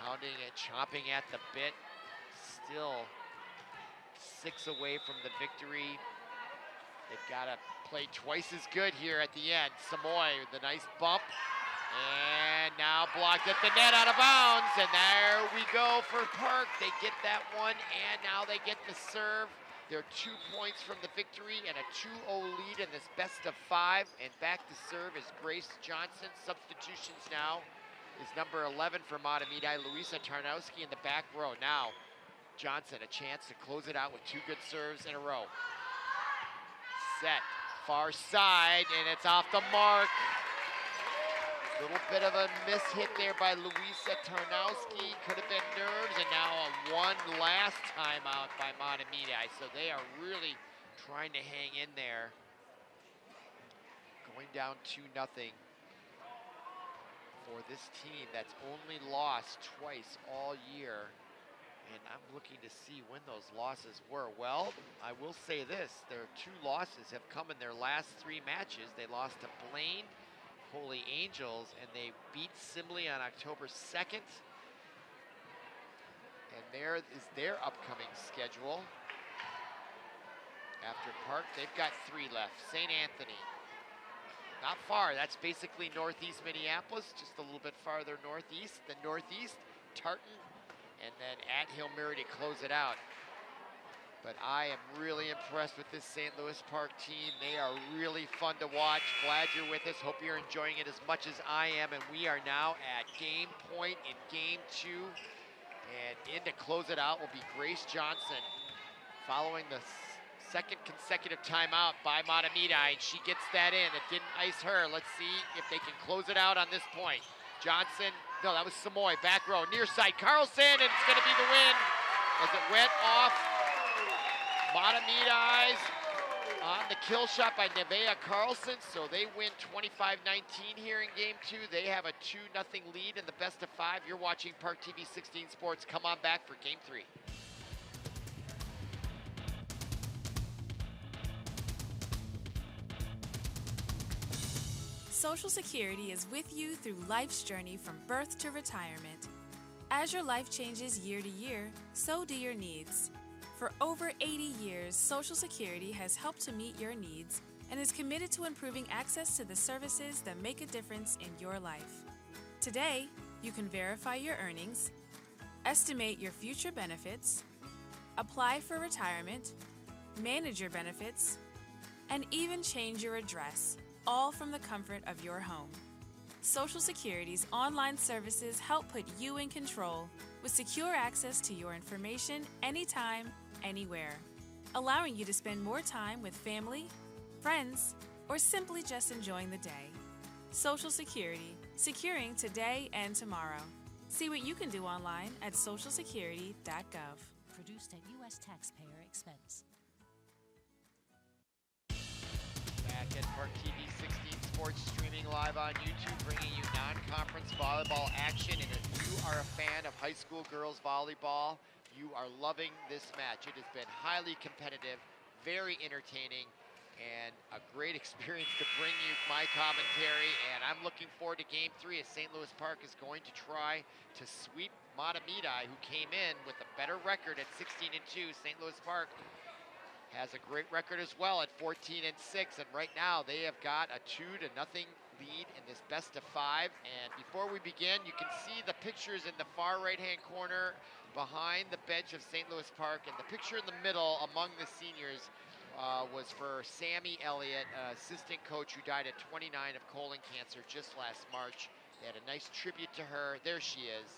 pounding it, chomping at the bit. Still 6 away from the victory. They've got to play twice as good here at the end. Samoy with a nice bump. And now blocked at the net, out of bounds. And there we go for Park. They get that one, and now they get the serve. They're 2 points from the victory and a 2-0 lead in this best of 5. And back to serve is Grace Johnson. Substitutions now is number 11 for Mahtomedi, Luisa Tarnowski in the back row. Now Johnson, a chance to close it out with 2 good serves in a row. Set, far side, and it's off the mark. Little bit of a miss hit there by Luisa Tarnowski. Could have been nerves, and now a one last timeout by Mahtomedi. So they are really trying to hang in there. Going down 2-0 for this team that's only lost twice all year. And I'm looking to see when those losses were. Well, I will say this, their 2 losses have come in their last 3 matches. They lost to Blaine, Holy Angels, and they beat Sibley on October 2nd. And there is their upcoming schedule. After Park, they've got 3 left. St. Anthony, not far. That's basically northeast Minneapolis, just a little bit farther northeast than northeast. Tartan, and then at Hill Murray to close it out. But I am really impressed with this St. Louis Park team. They are really fun to watch. Glad you're with us. Hope you're enjoying it as much as I am. And we are now at game point in game 2. And in to close it out will be Grace Johnson, following the second consecutive timeout by Mahtomedi. And she gets that in. It didn't ice her. Let's see if they can close it out on this point. Johnson, no, that was Samoy, back row, near side, Carlson, and it's gonna be the win as it went off Mahtomedi's on the kill shot by Nevaeh Carlson, so they win 25-19 here in game 2. They have a 2-0 lead in the best of 5. You're watching ParkTV 16 Sports. Come on back for game 3. Social Security is with you through life's journey from birth to retirement. As your life changes year to year, so do your needs. For over 80 years, Social Security has helped to meet your needs and is committed to improving access to the services that make a difference in your life. Today, you can verify your earnings, estimate your future benefits, apply for retirement, manage your benefits, and even change your address, all from the comfort of your home. Social Security's online services help put you in control with secure access to your information anytime, anywhere, allowing you to spend more time with family, friends, or simply just enjoying the day. Social Security, securing today and tomorrow. See what you can do online at socialsecurity.gov. Produced at U.S. taxpayer expense. Back at ParkTV 16 Sports, streaming live on YouTube, bringing you non-conference volleyball action. And if you are a fan of high school girls volleyball, you are loving this match. It has been highly competitive, very entertaining, and a great experience to bring you my commentary. And I'm looking forward to game 3 as St. Louis Park is going to try to sweep Mahtomedi, who came in with a better record at 16-2. St. Louis Park has a great record as well at 14-6, and right now they have got a 2-0 lead in this best of 5. And before we begin, you can see the pictures in the far right-hand corner behind the bench of St. Louis Park, and the picture in the middle among the seniors was for Sammy Elliott, assistant coach who died at 29 of colon cancer just last March. They had a nice tribute to her. There she is,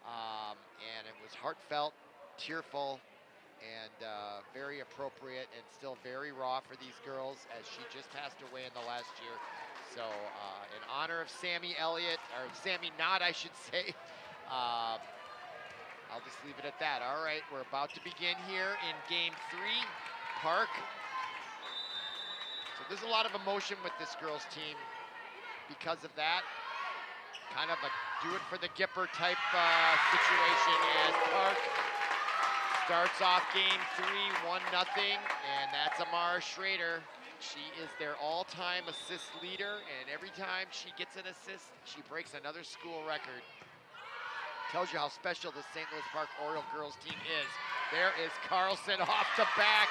and it was heartfelt, tearful, and very appropriate, and still very raw for these girls as she just passed away in the last year. So in honor of Sammy Elliott, or Sammy Knott, I should say, I'll just leave it at that. All right, we're about to begin here in game 3. Park. So there's a lot of emotion with this girls team because of that. Kind of a do it for the Gipper type situation as Park starts off game 3, 1-0, and that's Amara Schrader. She is their all-time assist leader, and every time she gets an assist, she breaks another school record. Tells you how special the St. Louis Park Oriole girls team is. There is Carlson off the back.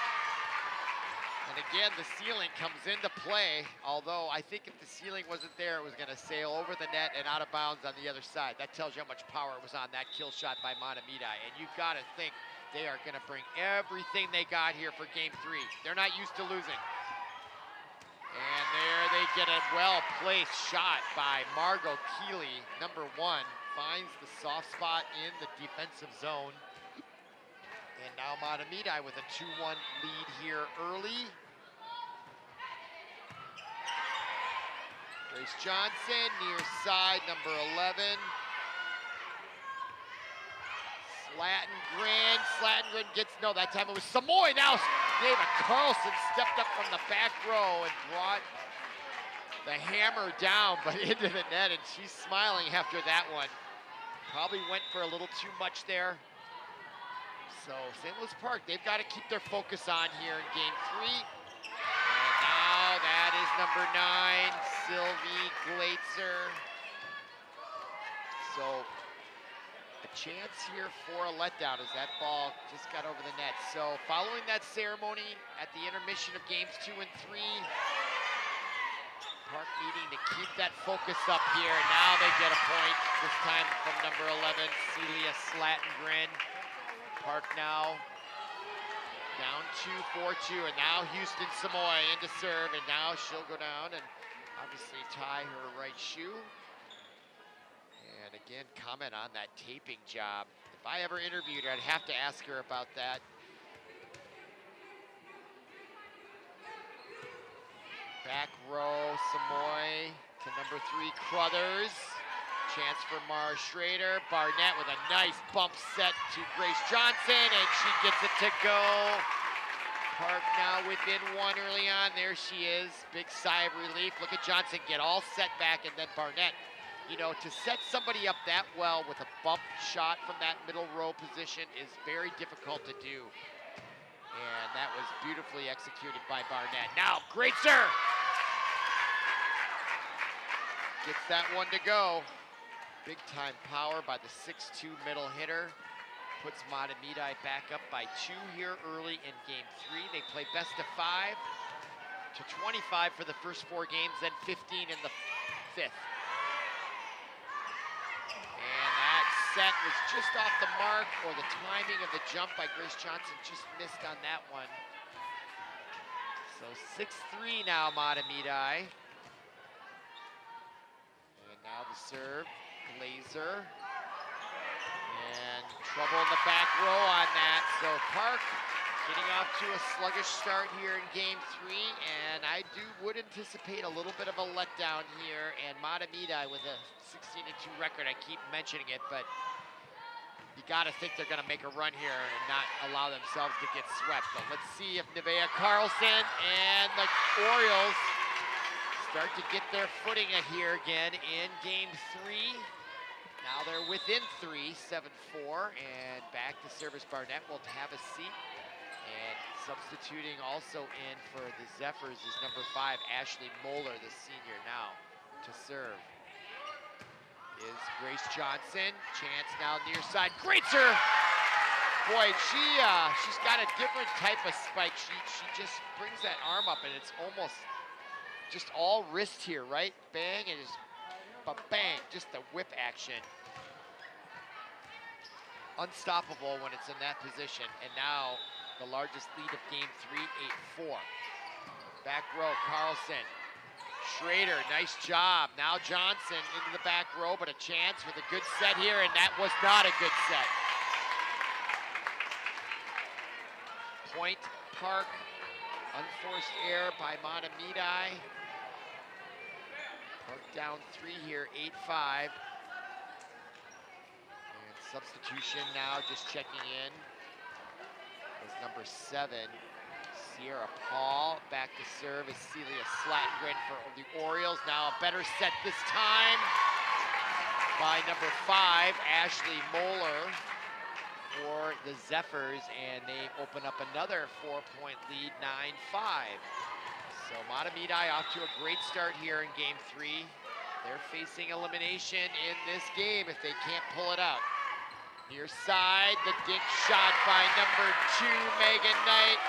And again, the ceiling comes into play, although I think if the ceiling wasn't there, it was going to sail over the net and out of bounds on the other side. That tells you how much power was on that kill shot by Mahtomedi. And you've got to think they are going to bring everything they got here for game 3. They're not used to losing. And there they get a well-placed shot by Margot Keeley, number 1. Finds the soft spot in the defensive zone. And now Mahtomedi with a 2-1 lead here early. Grace Johnson, near side, number 11. Slatengren gets, no, that time it was Samoy. Now David Carlson stepped up from the back row and brought the hammer down, but into the net, and she's smiling after that one. Probably went for a little too much there. So St. Louis Park, they've got to keep their focus on here in game 3. And now that is number 9, Sylvie Glaetzer. So a chance here for a letdown as that ball just got over the net. So following that ceremony at the intermission of games 2 and 3, Park needing to keep that focus up here. Now they get a point, this time from number 11, Celia Slatengren. Park now down 2-4-2, and now Houston Samoy into serve, and now she'll go down and obviously tie her right shoe. And again, comment on that taping job. If I ever interviewed her, I'd have to ask her about that. Back row, Samoy to number 3, Crothers. Chance for Mara Schrader. Barnett with a nice bump set to Grace Johnson, and she gets it to go. Park now within 1 early on. There she is. Big sigh of relief. Look at Johnson get all set back, and then Barnett. You know, to set somebody up that well with a bump shot from that middle row position is very difficult to do. And that was beautifully executed by Barnett. Now, Glaetzer gets that one to go. Big time power by the 6'2" middle hitter. Puts Mahtomedi back up by 2 here early in game 3. They play best of 5 to 25 for the first 4 games, then 15 in the 5th. And that set was just off the mark, or the timing of the jump by Grace Johnson just missed on that one. So 6-3 now, Mahtomedi. And now the serve. Glazer, and trouble in the back row on that. So Park getting off to a sluggish start here in game 3, and I would anticipate a little bit of a letdown here. And Mahtomedi with a 16-2 record, I keep mentioning it, but you got to think they're going to make a run here and not allow themselves to get swept. But let's see if Nevaeh Carlson and the Orioles start to get their footing here again in game 3. Now they're within 3, 7-4, and back to service. Barnett will have a seat. And substituting also in for the Zephyrs is number 5, Ashley Moeller, the senior, now to serve is Grace Johnson. Chance now near side. Glaetzer! Boy, she's got a different type of spike. She just brings that arm up, and it's almost just all wrist here, right? Bang, and just bang, just the whip action. Unstoppable when it's in that position. And now the largest lead of game 3, 8-4. Back row, Carlson. Schrader, nice job. Now Johnson into the back row, but a chance with a good set here, and that was not a good set. Point Park, unforced error by Mahtomedi. Park down 3 here, 8-5. And substitution now, just checking in, is number 7, Sierra Paul. Back to serve is Celia Slatengren for the Orioles. Now a better set this time by number 5, Ashley Moeller for the Zephyrs, and they open up another 4-point lead, 9-5. So Mahtomedi off to a great start here in game 3. They're facing elimination in this game if they can't pull it out. Near side, the dink shot by number 2, Megan Knight.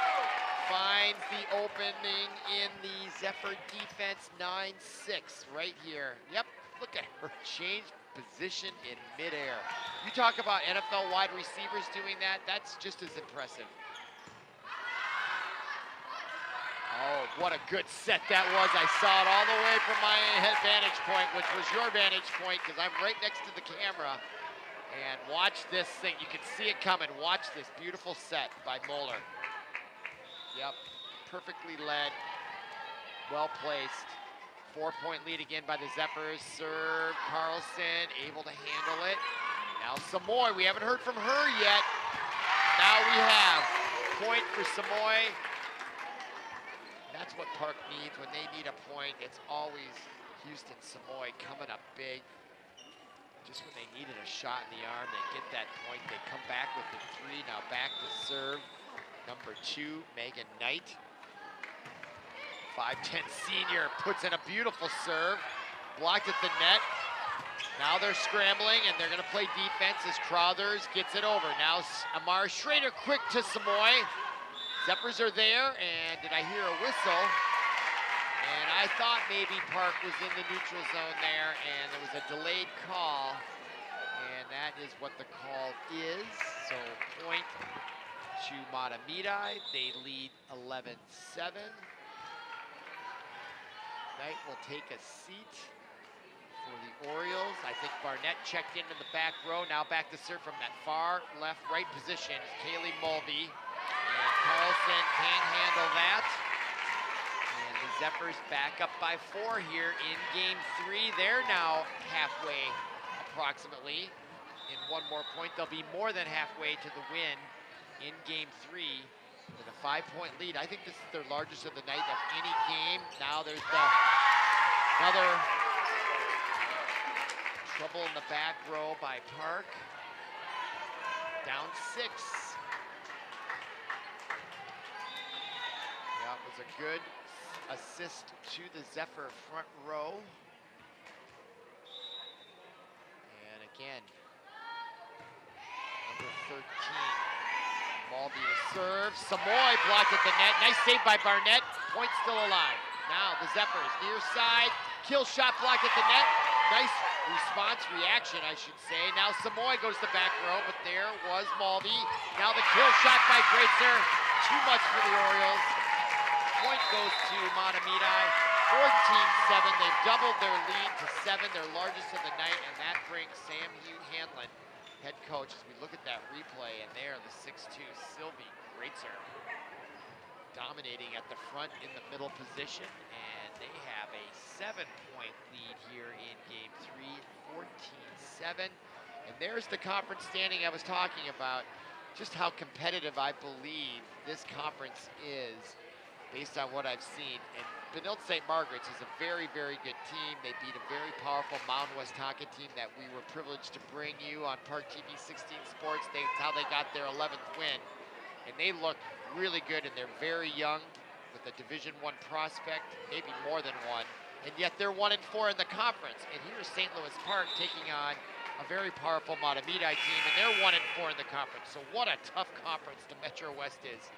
Finds the opening in the Zephyr defense, 9-6 right here. Yep, look at her change position in midair. You talk about NFL wide receivers doing that, that's just as impressive. Oh, what a good set that was. I saw it all the way from my vantage point, which was your vantage point, because I'm right next to the camera. And watch this thing. You can see it coming. Watch this beautiful set by Moeller. Yep, perfectly led, well placed. 4-point lead again by the Zephyrs. Serve, Carlson, able to handle it. Now Samoy, we haven't heard from her yet. Now we have. Point for Samoy. That's what Park needs. When they need a point, it's always Houston Samoy coming up big. Just when they needed a shot in the arm, they get that point. They come back with the 3. Now back to serve. Number 2, Megan Knight. 5'10" senior puts in a beautiful serve. Blocked at the net. Now they're scrambling, and they're going to play defense as Crothers gets it over. Now Amara Schrader quick to Samoy. Zephyrs are there, and did I hear a whistle? And I thought maybe Park was in the neutral zone there, and there was a delayed call, and that is what the call is. So point to Mahtomedi. They lead 11-7. Knight will take a seat for the Orioles. I think Barnett checked into the back row. Now back to serve from that far left-right position. Kaylee Mulvey. And Carlson can handle that. And the Zephyrs back up by 4 here in game 3. They're now halfway, approximately. In one more point, they'll be more than halfway to the win in game 3 with a 5-point lead. I think this is their largest of the night of any game. Now there's another trouble in the back row by Park. Down 6. That was a good assist to the Zephyr front row. And again, number 13, Mulvey to serve. Samoy blocked at the net. Nice save by Barnett. Point still alive. Now the Zephyrs near side. Kill shot blocked at the net. Nice response, reaction, I should say. Now Samoy goes to back row, but there was Mulvey. Now the kill shot by Greitzer. Too much for the Orioles. Point goes to Mahtomedi, 14-7. They've doubled their lead to 7, their largest of the night, and that brings Sam Hugh Hanlon, head coach, as we look at that replay, and there, the 6'2", Sylvie Greitzer, dominating at the front in the middle position, and they have a 7-point lead here in game 3, 14-7. And there's the conference standing I was talking about, just how competitive I believe this conference is, based on what I've seen. And Benilde St. Margaret's is a very, very good team. They beat a very powerful Mound Westonka team that we were privileged to bring you on ParkTV 16 Sports. That's how they got their 11th win. And they look really good, and they're very young with a Division I prospect, maybe more than one. And yet they're 1-4 in the conference. And here's St. Louis Park taking on a very powerful Mahtomedi team, and they're 1-4 in the conference. So what a tough conference the Metro West is.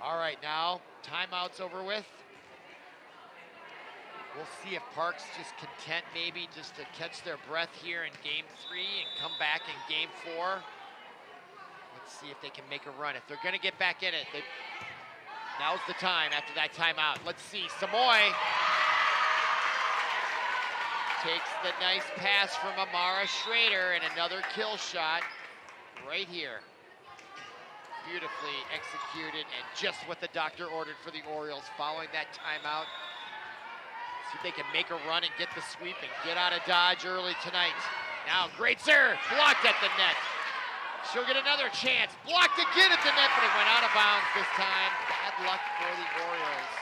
All right, now timeout's over with. We'll see if Park's just content maybe just to catch their breath here in game 3 and come back in game 4. Let's see if they can make a run. If they're gonna get back in it, now's the time after that timeout. Let's see, Samoy takes the nice pass from Amara Schrader, and another kill shot right here. Beautifully executed, and just what the doctor ordered for the Orioles following that timeout. See if they can make a run and get the sweep and get out of Dodge early tonight. Now Greitzer blocked at the net. She'll get another chance. Blocked again at the net, but it went out of bounds this time. Bad luck for the Orioles.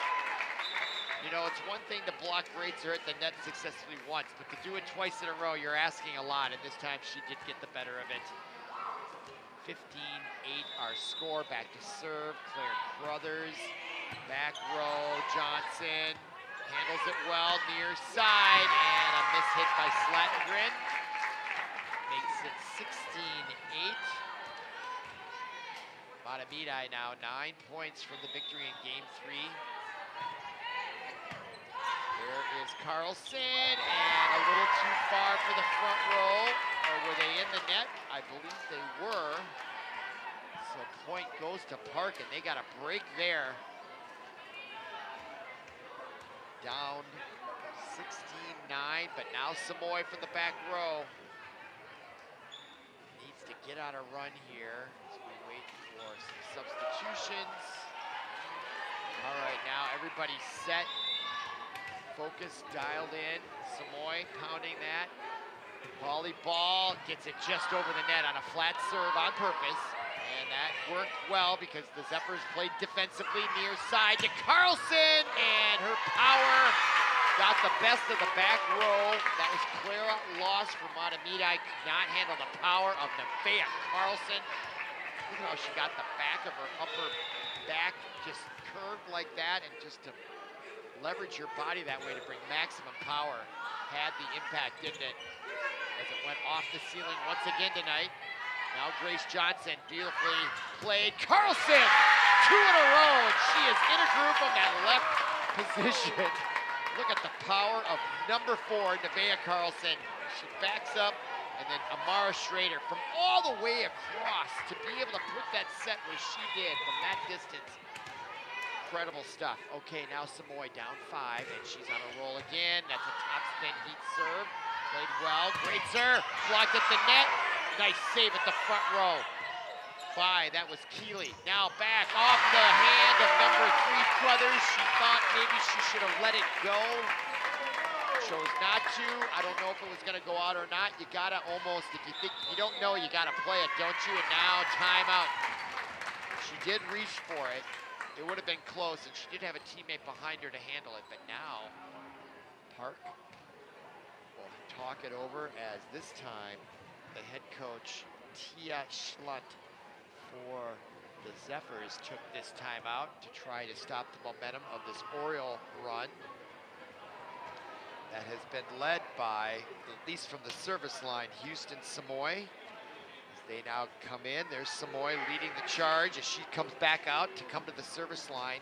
You know, it's one thing to block Greitzer at the net successfully once, but to do it twice in a row, you're asking a lot, and this time she did get the better of it. 15-8 our score. Back to serve, Claire Crothers. Back row, Johnson handles it well, near side, and a miss hit by Slattengren. Makes it 16-8. Mahtomedi now 9 points from the victory in game 3. There is Carlson, and a little too far for the front row. Or were they in the net? I believe they were. So point goes to Park, and they got a break there. Down 16-9, but now Samoy from the back row. Needs to get on a run here as we wait for some substitutions. All right, now everybody's set. Focus dialed in. Samoy pounding that. Volleyball gets it just over the net on a flat serve on purpose. And that worked well because the Zephyrs played defensively near side to Carlson. And her power got the best of the back row. That was Clara loss for Mahtomedi. Could not handle the power of Nevaeh Carlson. Look at how she got the back of her upper back just curved like that, and just to leverage your body that way to bring maximum power. Had the impact, didn't it? As it went off the ceiling once again tonight. Now Grace Johnson, beautifully played. Carlson, 2 in a row, and she is in a groove from that left position. Look at the power of number 4, Nevaeh Carlson. She backs up, and then Amara Schrader from all the way across to be able to put that set where she did from that distance. Incredible stuff. Okay, now Samoy down 5, and she's on a roll again. That's a top spin heat serve. Played well, great serve. Blocked at the net. Nice save at the front row. That was Keeley. Now back off the hand of number 3, Crothers. She thought maybe she should have let it go. Chose not to. I don't know if it was going to go out or not. You got to almost, if you think you don't know, you got to play it, don't you? And now timeout. She did reach for it. It would have been close, and she did have a teammate behind her to handle it, but now Park will talk it over as this time the head coach, Tia Schlunt, for the Zephyrs took this timeout to try to stop the momentum of this Oriole run that has been led by, at least from the service line, Houston Samoy. They now come in. There's Samoy leading the charge as she comes back out to come to the service line.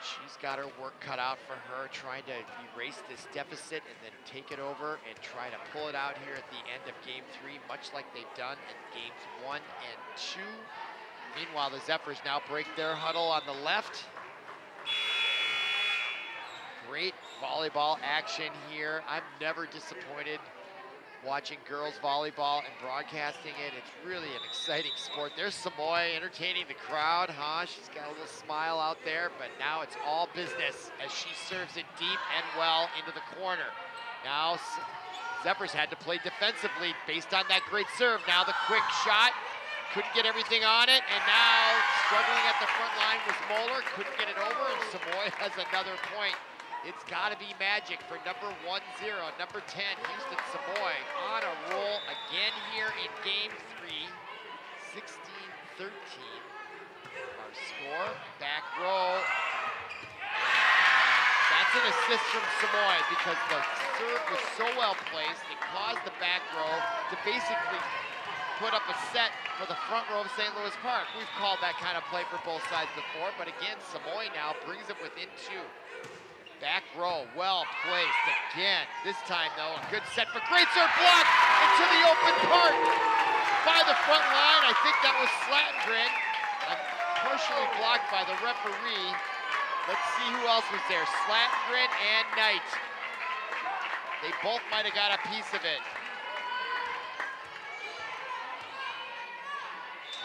She's got her work cut out for her, trying to erase this deficit and then take it over and try to pull it out here at the end of game 3, much like they've done in games 1 and 2. Meanwhile, the Zephyrs now break their huddle on the left. Great volleyball action here. I'm never disappointed watching girls volleyball and broadcasting it. It's really an exciting sport. There's Samoy entertaining the crowd, huh? She's got a little smile out there, but now it's all business as she serves it deep and well into the corner. Now Zephyrs had to play defensively based on that great serve. Now the quick shot, couldn't get everything on it, and now struggling at the front line was Moeller, couldn't get it over, and Samoy has another point. It's got to be magic for number 10, number 10, Houston Samoy, on a roll again here in game 3, 16-13. Our score, back row. That's an assist from Samoy because the serve was so well placed, it caused the back row to basically put up a set for the front row of St. Louis Park. We've called that kind of play for both sides before, but again, Samoy now brings it within 2. Back row, well placed again. This time, though, a good set for great serve, blocked into the open part by the front line. I think that was Slatengren, partially blocked by the referee. Let's see who else was there. Slatengren and Knight. They both might have got a piece of it.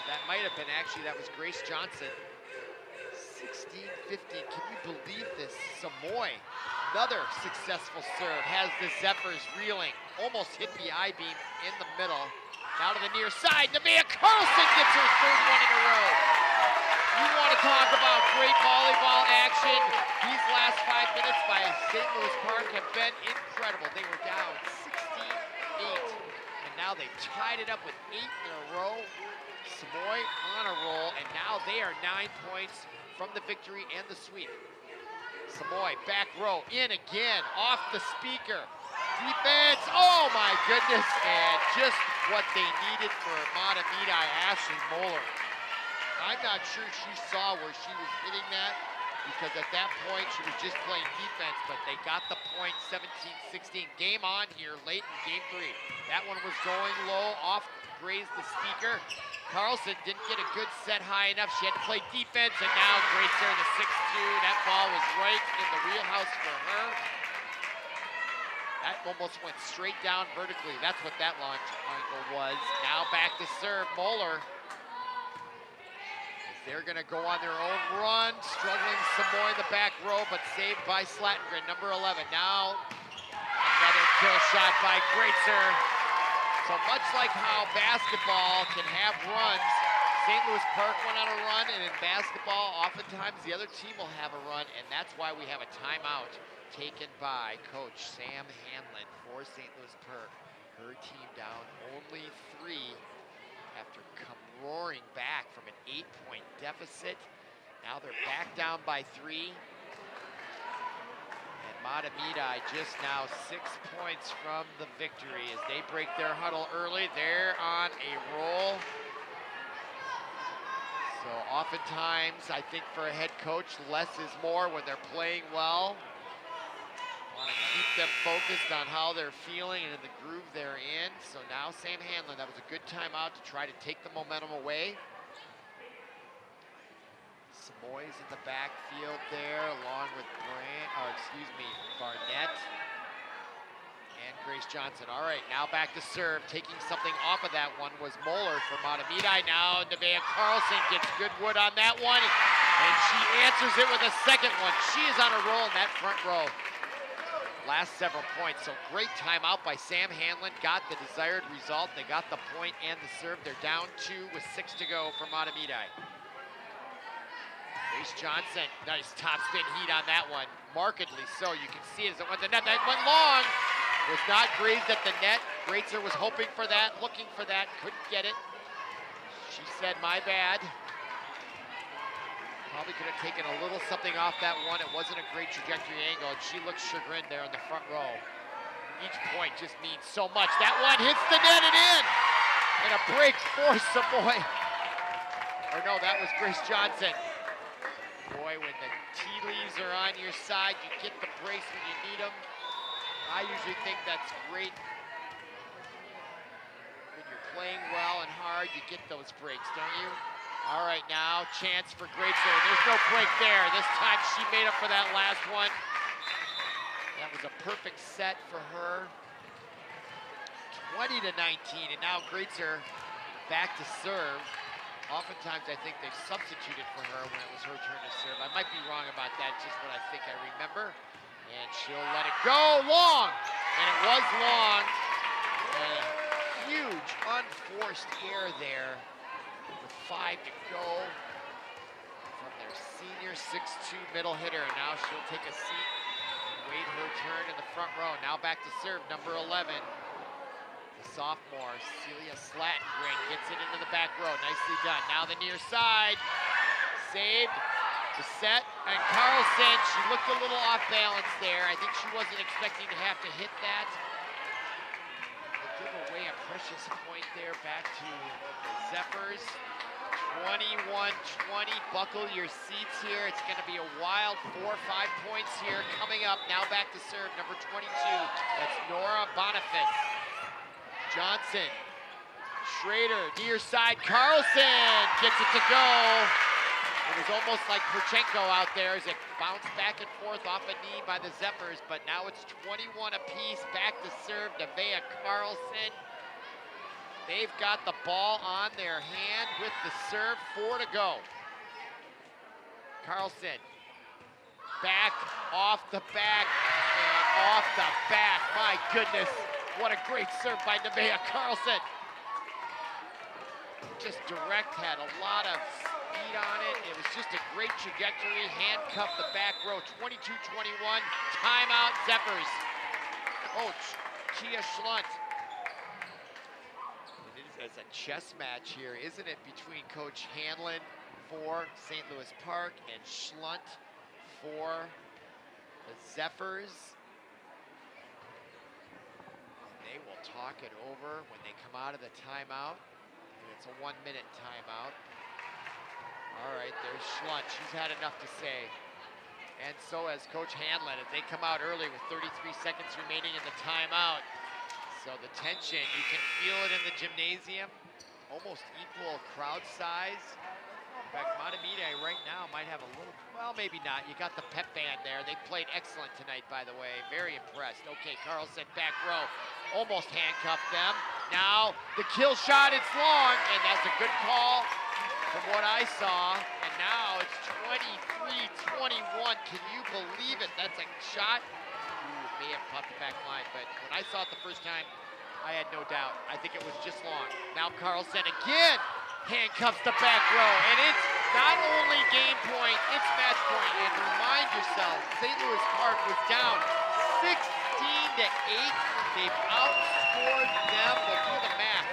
That might have been, actually, that was Grace Johnson. 16-15, can you believe this? Samoy, another successful serve, has the Zephyrs reeling. Almost hit the I-beam in the middle. Now to the near side, Nevaeh Carlson gets her 3rd one in a row. You want to talk about great volleyball action. These last 5 minutes by St. Louis Park have been incredible. They were down 16-8, and now they've tied it up with 8 in a row. Samoy on a roll, and now they are 9 points from the victory and the sweep. Samoy, back row, in again, off the speaker. Defense, oh my goodness, and just what they needed for Mahtomedi, Ashley Moeller. I'm not sure she saw where she was hitting that, because at that point she was just playing defense, but they got the point, 17-16. Game on here late in game 3. That one was going low, off grazed the speaker. Carlson didn't get a good set high enough. She had to play defense, and now Greatzer, the 6-2. That ball was right in the wheelhouse for her. That almost went straight down vertically. That's what that launch angle was. Now back to serve, Moeller. They're gonna go on their own run, struggling some more in the back row, but saved by Slattengren, number 11. Now, another kill shot by Greatzer. So much like how basketball can have runs, St. Louis Park went on a run, and in basketball, oftentimes the other team will have a run, and that's why we have a timeout taken by Coach Sam Hanlon for St. Louis Park. Her team down only 3 after come roaring back from an 8-point deficit. Now they're back down by 3. And Mahtomedi just now 6 points from the victory as they break their huddle early. They're on a roll. So oftentimes, I think for a head coach, less is more when they're playing well. Want to keep them focused on how they're feeling and in the groove they're in. So now Sam Hanlon, that was a good timeout to try to take the momentum away. Samoy's in the backfield there, along with Barnett and Grace Johnson. All right, now back to serve. Taking something off of that one was Moeller for Mahtomedi. Now Nevaeh Carlson gets good wood on that one, and she answers it with a second one. She is on a roll in that front row. Last several points, so great timeout by Sam Hanlon. Got the desired result. They got the point and the serve. They're down 2 with 6 to go for Mahtomedi. Grace Johnson, nice top spin heat on that one. Markedly so. You can see it as it went to the net. That went long. Was not grazed at the net. Greatzer was hoping for that, looking for that, couldn't get it. She said, my bad. Probably could have taken a little something off that one. It wasn't a great trajectory angle, and she looks chagrined there in the front row. Each point just means so much. That one hits the net and in! And a break for Samoy. Or no, that was Grace Johnson. Boy, when the tea leaves are on your side, you get the breaks when you need them. I usually think that's great. When you're playing well and hard, you get those breaks, don't you? All right, now chance for Greatzer. There's no break there. This time she made up for that last one. That was a perfect set for her. 20-19, and now Greatzer back to serve. Oftentimes I think they substituted for her when it was her turn to serve. I might be wrong about that, just what I think I remember. And she'll let it go long, and it was long. And a huge unforced error there. With 5 to go from their senior 6'2" middle hitter. And now she'll take a seat and wait her turn in the front row. Now back to serve, number 11. The sophomore, Celia Slattengren, gets it into the back row. Nicely done. Now the near side. Saved. The set. And Carlson, she looked a little off balance there. I think she wasn't expecting to have to hit that. Give away a precious point there back to the Zephyrs. 21-20, buckle your seats here. It's gonna be a wild 4 or 5 points here coming up. Now back to serve, number 22. That's Nora Boniface. Johnson, Schrader, near side, Carlson gets it to go. It was almost like Perchenko out there as it bounced back and forth off a knee by the Zephyrs, but now it's 21 apiece. Back to serve, Nevaeh Carlson. They've got the ball on their hand with the serve, 4 to go. Carlson, back, off the back, and off the back. My goodness, what a great serve by Nevaeh Carlson. Just direct, had a lot of speed on it. It was just a great trajectory. Handcuffed the back row. 22-21. Timeout, Zephyrs. Oh, Chia Schlunt. It is a chess match here, isn't it, between Coach Hanlon for St. Louis Park and Schlunt for the Zephyrs. They will talk it over when they come out of the timeout. And it's a 1-minute timeout. All right, there's Schlunt. She's had enough to say. And so has Coach Hanlon as they come out early with 33 seconds remaining in the timeout. So the tension, you can feel it in the gymnasium. Almost equal crowd size. In fact, Mahtomedi right now might have a little, well, maybe not. You got the pep band there. They played excellent tonight, by the way. Very impressed. Okay, Carlson back row. Almost handcuffed them. Now the kill shot, it's long, and that's a good call from what I saw. And now it's 23-21. Can you believe it? That's a shot. Ooh, may have popped the back line, but when I saw it the first time, I had no doubt. I think it was just long. Now Carlson again handcuffs the back row, and it's not only game point, it's match point. And remind yourself, St. Louis Park was down 16-8. They've outscored them. We'll do the math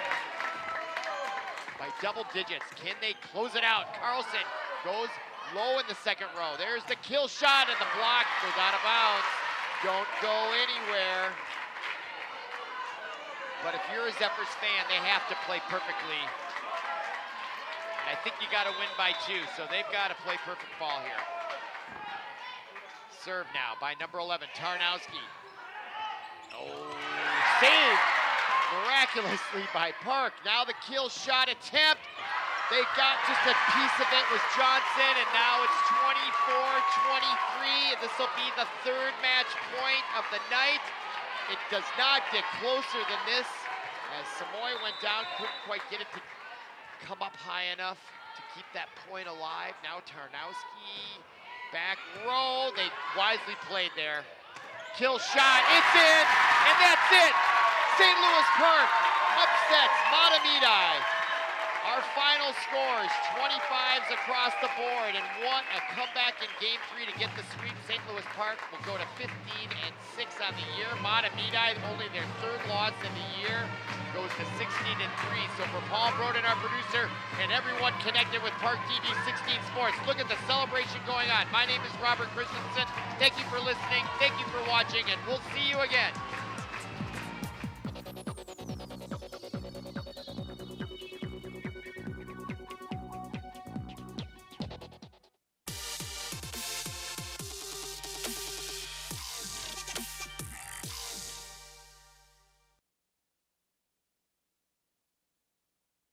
by double digits. Can they close it out? Carlson goes low in the second row. There's the kill shot, and the block goes out of bounds. Don't go anywhere. But if you're a Zephyrs fan, they have to play perfectly. And I think you got to win by 2, so they've got to play perfect ball here. Serve now by number 11, Tarnowski. Oh, saved miraculously by Park. Now the kill shot attempt. They got just a piece of it with Johnson, and now it's 24-23. This will be the third match point of the night. It does not get closer than this, as Samoy went down, couldn't quite get it to come up high enough to keep that point alive. Now Tarnowski, back row, they wisely played there. Kill shot, it's in, and that's it! St. Louis Park upsets Mahtomedi. Our final scores, 25s across the board, and what a comeback in game 3 to get the sweep. St. Louis Park will go to 15-6 on the year. Mahtomedi, only their third loss in the year, goes to 16-3. So for Paul Broden, our producer, and everyone connected with ParkTV 16 Sports, look at the celebration going on. My name is Robert Christensen. Thank you for listening. Thank you for watching, and we'll see you again.